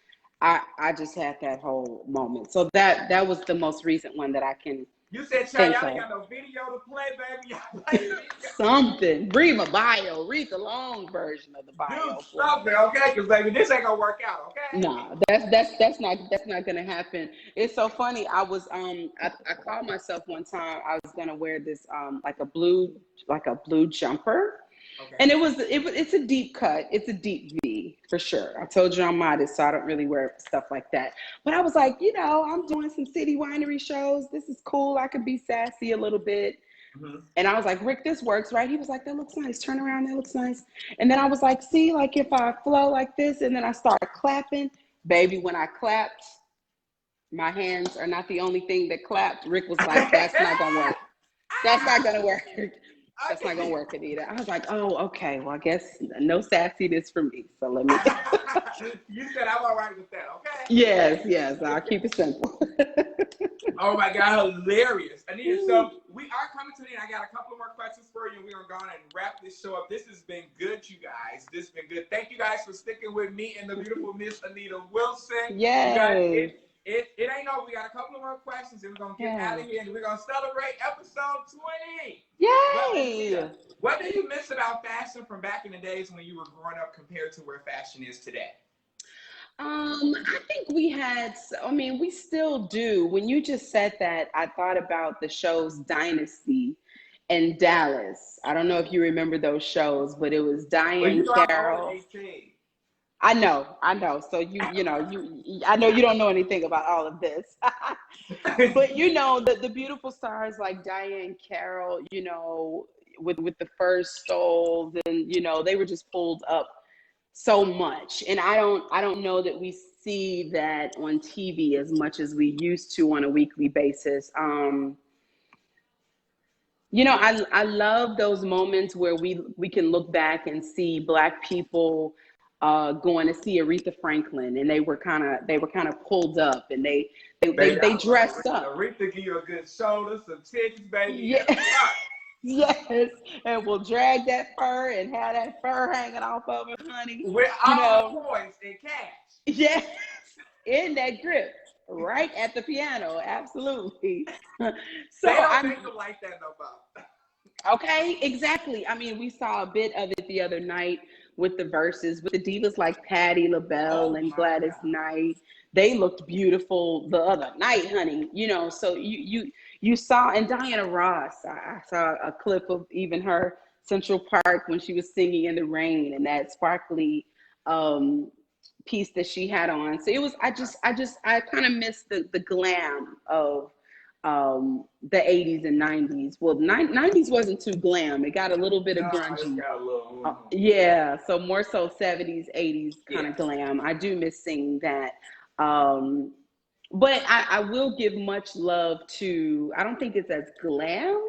had that whole moment. So that was the most recent one that I can You said, child, think y'all ain't of. got no video to play, baby. Y'all play video. Something. Read my bio. Read the long version of the Do bio for me. something, okay? Because baby, this ain't gonna work out, okay? No, that's not gonna happen. It's so funny. I called myself one time. I was gonna wear this like a blue jumper, Okay. and it's a deep cut. It's a deep V for sure. I told you I'm modest, so I don't really wear stuff like that. But I was like, I'm doing some city winery shows. This is cool. I could be sassy a little bit. Mm-hmm. And I was like, Rick, this works, right? He was like, that looks nice. Turn around, that looks nice. And then I was like, see, like if I flow like this, and then I start clapping, baby, when I clapped, my hands are not the only thing that clapped. Rick was like, that's not gonna work. That's not gonna work. That's not gonna Okay. work, Anita. I was like, oh, okay. Well, I guess no sassiness for me. So let me. You said I'm all right with that, okay? Yes. I'll keep it simple. Oh my God, hilarious. Anita, so we are coming to the end. I got a couple more questions for you, and we're going to go on and wrap this show up. This has been good, you guys. This has been good. Thank you guys for sticking with me and the beautiful Miss Anita Wilson. You guys, Yes. it ain't over. We got a couple of more questions, and we're gonna get out Yeah. of here, and we're gonna celebrate episode 20. But Yay! Anita, what do you miss about fashion from back in the days when you were growing up compared to where fashion is today? I think we had, I mean, we still do. When you just said that, I thought about the shows Dynasty and Dallas. I don't know if you remember those shows, but it was Well, Diane you know I'm over Carroll. 18. I know. So I know you don't know anything about all of this. But the beautiful stars like Diane Carroll, with the first stoles, and they were just pulled up so much. And I don't know that we see that on TV as much as we used to on a weekly basis. I love those moments where we can look back and see Black people going to see Aretha Franklin, and they were kind of pulled up, and Baby, they I love dressed Aretha. up. Aretha give you a good shoulder, some titties, baby, Yeah. and a butt. Yes, and we'll drag that fur and have that fur hanging off of it, honey. With You all the know, toys and cash. yes, in that grip, right at the piano, absolutely. So They don't I'm make them like that no more. okay, exactly. I mean, we saw a bit of it the other night with the verses with the divas like Patti LaBelle Oh and my Gladys God. Knight. They looked beautiful the other night, honey. So you saw, and Diana Ross. I saw a clip of even her Central Park when she was singing in the rain, and that sparkly um, piece that she had on. So it was. I kind of missed the glam of the 80s and 90s. Well, 90s wasn't too glam. It got a little bit of No, it's grungy. got a little. Yeah, so more so 70s, 80s kind Yeah. of glam. I do miss seeing that. Um, but I will give much love to, I don't think it's as glam,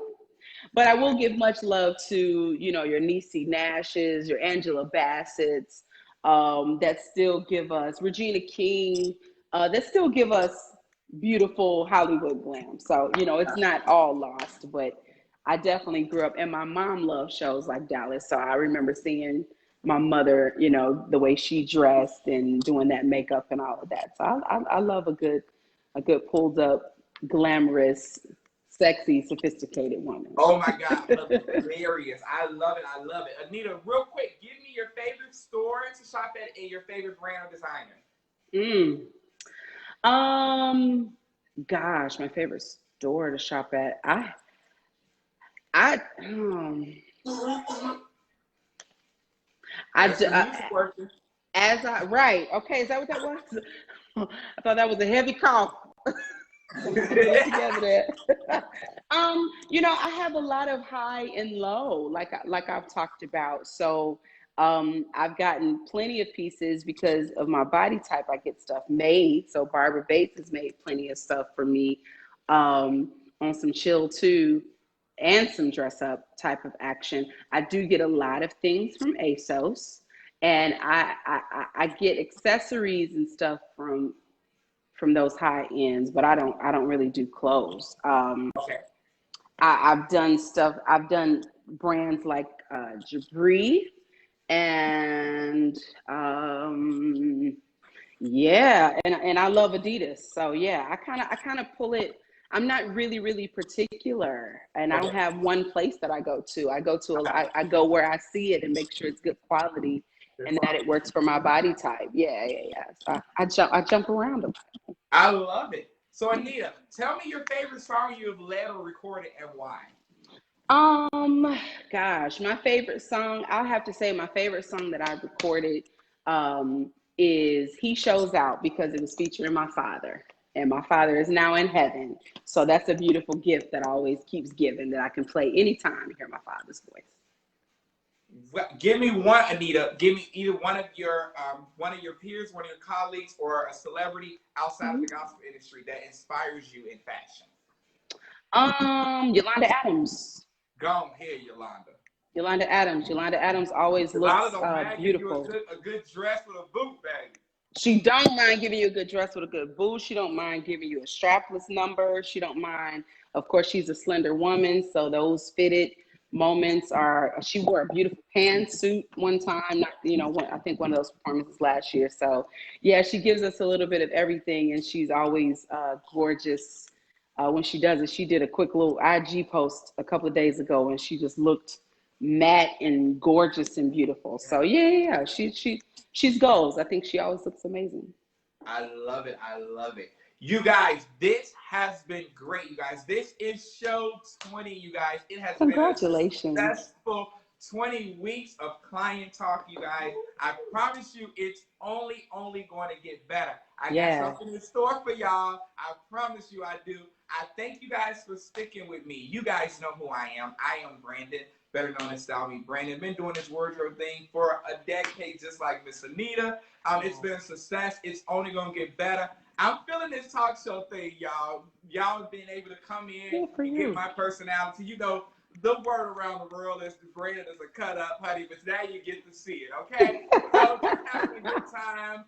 but I will give much love to, your Niecy Nashes, your Angela Bassett's, that still give us, Regina King, that still give us beautiful Hollywood glam. So, it's not all lost, but I definitely grew up, and my mom loved shows like Dallas. So I remember seeing my mother, the way she dressed and doing that makeup and all of that. So I love a good pulled up, glamorous, sexy, sophisticated woman. Oh my God, hilarious. I love it. I love it. Anita, real quick, give me your favorite store to shop at and your favorite brand or designer. Mm. Um, Gosh, my favorite store to shop at. I, I, That's d- the music working. as I, right. Okay. Is that what that was? I thought that was a heavy cough. Let me put that together there. I have a lot of high and low, like I've talked about. So I've gotten plenty of pieces because of my body type. I get stuff made. So Barbara Bates has made plenty of stuff for me on some chill too, and some dress up type of action. I do get a lot of things from ASOS, and I get accessories and stuff from those high ends, but I don't really do clothes. Okay. I've done stuff. I've done brands like Jabri and yeah, and I love Adidas. So yeah, I kind of pull it. I'm not really particular, and I don't Okay. have one place that I go to. I go where I see it and make sure it's good quality and that it works for my body type. Yeah. So I jump around a lot. I love it. So Anita, tell me your favorite song you have led or recorded and why. Um, Gosh, my favorite song, I'll have to say my favorite song that I recorded is He Shows Out, because it was featuring my father. And my father is now in heaven. So that's a beautiful gift that always keeps giving, that I can play anytime and hear my father's voice. Give me one, Anita. Give me either one of your peers, one of your colleagues, or a celebrity outside of the gospel industry that inspires you in fashion. Yolanda Adams. Go on here, Yolanda. Yolanda Adams. Yolanda Adams always Yolanda looks don't mind giving you beautiful. a good dress with a boot, baby. She don't mind giving you a good dress with a good boot. She don't mind giving you a strapless number. She don't mind. Of course, she's a slender woman, so those fitted moments are she wore a beautiful pantsuit one time, not I think one of those performances last year. So yeah, she gives us a little bit of everything, and she's always gorgeous when she does it. She did a quick little IG post a couple of days ago, and she just looked matte and gorgeous and beautiful. So yeah. She's goals. I think she always looks amazing. I love it. I love it. You guys, this has been great, you guys. This is show 20, you guys. It has been a Congratulations. successful 20 weeks of client talk, you guys. I promise you it's only going to get better. I got something in store for y'all. I promise you I do. I thank you guys for sticking with me. You guys know who I am. I am Brandon, better known as Style Me Brandon. Been doing this wardrobe thing for a decade, just like Miss Anita. It's been a success. It's only going to get better. I'm feeling this talk show thing, y'all. Y'all being able to come in and get my personality. You know, the word around the world is the Brandon is a cut up, honey, but now you get to see it, okay? So just having a good time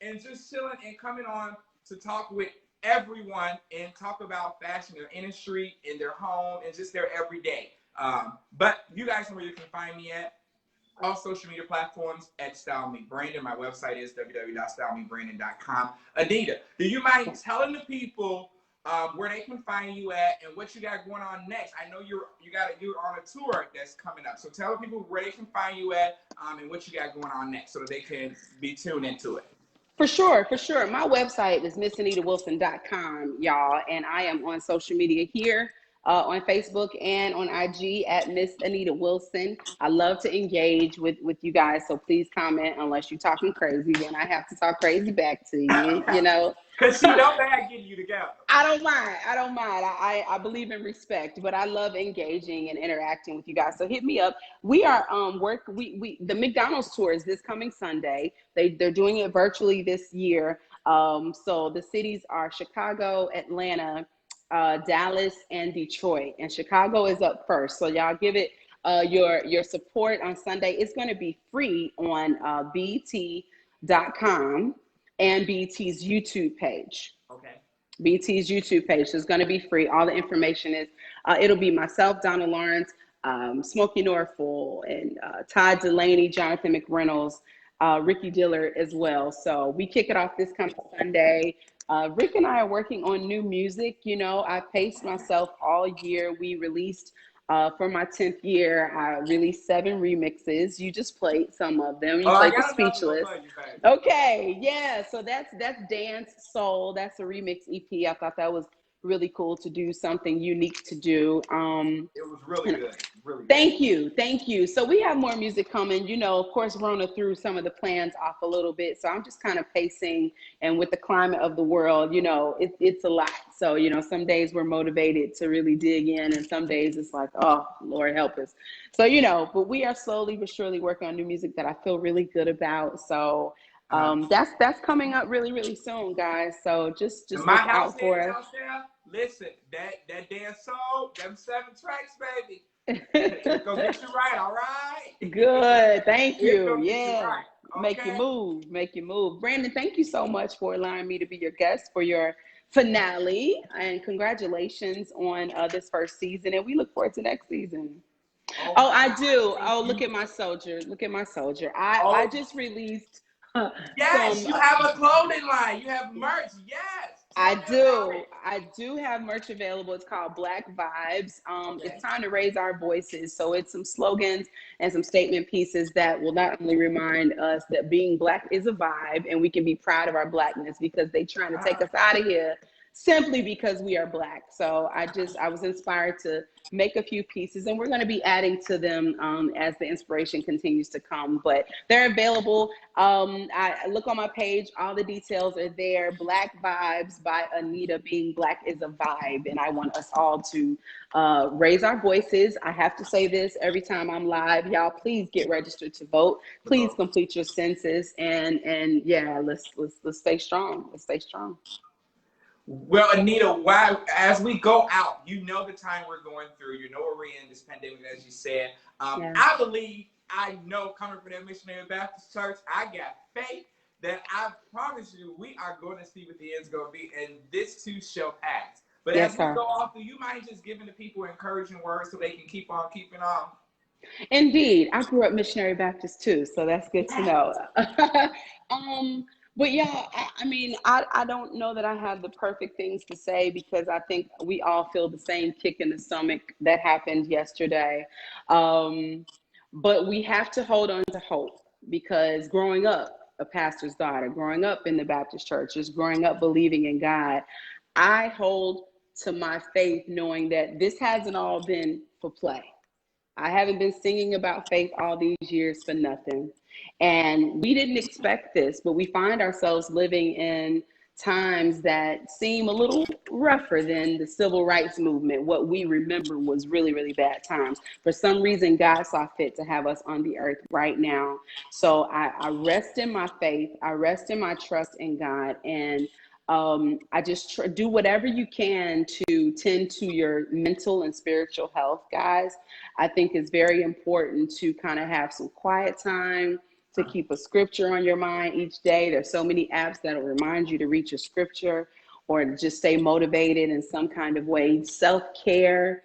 and just chilling and coming on to talk with everyone and talk about fashion, their industry, in their home, and just their everyday. But you guys know where you can find me at. All social media platforms at Style Me Brandon. My website is www.stylemebrandon.com. Anita, do you mind telling the people where they can find you at and what you got going on next? I know you're on a tour that's coming up, so tell the people where they can find you at and what you got going on next, so that they can be tuned into it. For sure, for sure. My website is missanitawilson.com, y'all, and I am on social media here. On Facebook and on IG at Miss Anita Wilson. I love to engage with you guys, so please comment. Unless you're talking crazy, then I have to talk crazy back to you, you know. Because she don't bad getting you together. I don't mind. I believe in respect, but I love engaging and interacting with you guys. So hit me up. We are the McDonald's tour is this coming Sunday. They're doing it virtually this year. So the cities are Chicago, Atlanta, Dallas, and Detroit, and Chicago is up first. So y'all give it your support on Sunday. It's going to be free on BT.com and BT's YouTube page. Okay. BT's YouTube page is going to be free. All the information is. It'll be myself, Donna Lawrence, Smokey Norfolk, and Todd Delaney, Jonathan McReynolds, Ricky Dillard as well. So we kick it off this coming Sunday. Rick and I are working on new music. You know, I paced myself all year. We released, for my 10th year, I released 7 remixes. You just played some of them. You played the Speechless. Okay, yeah. So that's Dance Soul. That's a remix EP. I thought that was really cool to do something unique to do. It was really good. Really good. Thank you. So we have more music coming. You know, of course, Rona threw some of the plans off a little bit. So I'm just kind of pacing, and with the climate of the world, you know, it's a lot. So, you know, some days we're motivated to really dig in, and some days it's like, oh, Lord help us. So, you know, but we are slowly but surely working on new music that I feel really good about. So that's coming up really, really soon, guys. So just look out for it. Listen, that Dance Soul, them 7 tracks, baby. It's gonna get you right, all right? Good, thank you. Yeah, right. Okay. Make you move. Brandon, thank you so much for allowing me to be your guest for your finale, and congratulations on this first season, and we look forward to next season. Oh, I do. Oh, look at my soldier. Look at my soldier. I just released yes, you have a clothing line. You have merch. Yes. I do have merch available. It's called Black Vibes. It's time to raise our voices. So it's some slogans and some statement pieces that will not only remind us that being Black is a vibe and we can be proud of our Blackness, because they trying to take us out of here simply because we are Black. So I was inspired to make a few pieces, and we're going to be adding to them as the inspiration continues to come. But they're available. I look on my page, all the details are there. Black Vibes by Anita, being Black is a vibe, and I want us all to raise our voices. I have to say this every time I'm live, y'all. Please get registered to vote. Please complete your census, and yeah, let's stay strong. Let's stay strong. Well, Anita, as we go out, you know the time we're going through. You know where we're in this pandemic, as you said. I know, coming from that Missionary Baptist Church, I got faith that I promise you we are going to see what the end's going to be, and this too shall pass. But Yes, as we sir. go off, do you mind just giving the people encouraging words so they can keep on keeping on? Indeed, I grew up missionary Baptist too, so that's good to know. um, but yeah, I mean, I don't know that I have the perfect things to say because I think we all feel the same kick in the stomach that happened yesterday. Um, but we have to hold on to hope because growing up a pastor's daughter, growing up in the Baptist church, just growing up believing in God, I hold to my faith knowing that this hasn't all been for play. I haven't been singing about faith all these years for nothing. And we didn't expect this, but we find ourselves living in times that seem a little rougher than the civil rights movement. What we remember was really, really bad times. For some reason, God saw fit to have us on the earth right now. So I rest in my faith. I rest in my trust in God. And I just do whatever you can to tend to your mental and spiritual health, guys. I think it's very important to kind of have some quiet time, to keep a scripture on your mind each day. There's so many apps that'll remind you to read your scripture or to just stay motivated in some kind of way. Self-care,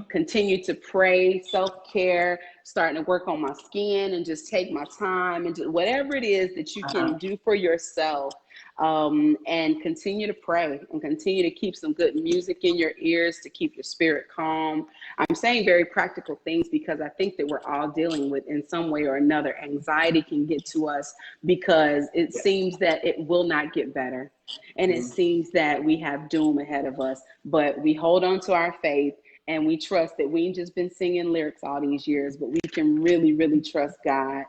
continue to pray, self-care, starting to work on my skin and just take my time and whatever it is that you can do for yourself. And continue to pray and continue to keep some good music in your ears to keep your spirit calm. I'm saying very practical things because I think that we're all dealing with, in some way or another, anxiety can get to us because it seems that it will not get better. And it seems that we have doom ahead of us, but we hold on to our faith. And we trust that we ain't just been singing lyrics all these years, but we can really, really trust God,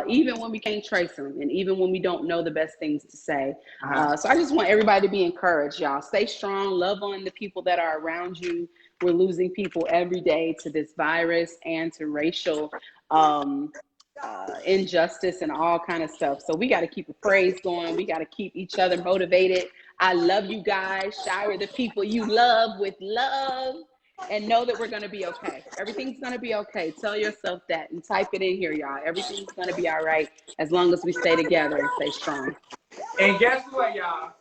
even when we can't trace Him and even when we don't know the best things to say. So I just want everybody to be encouraged, y'all. Stay strong. Love on the people that are around you. We're losing people every day to this virus and to racial injustice and all kind of stuff. So we got to keep a praise going. We got to keep each other motivated. I love you guys. Shower the people you love with love. And know that we're going to be okay. Everything's going to be okay. Tell yourself that and type it in here, y'all. Everything's going to be all right as long as we stay together and stay strong. And guess what, y'all?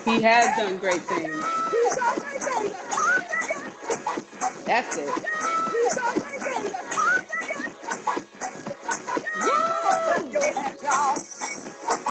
He has done great things. That's it.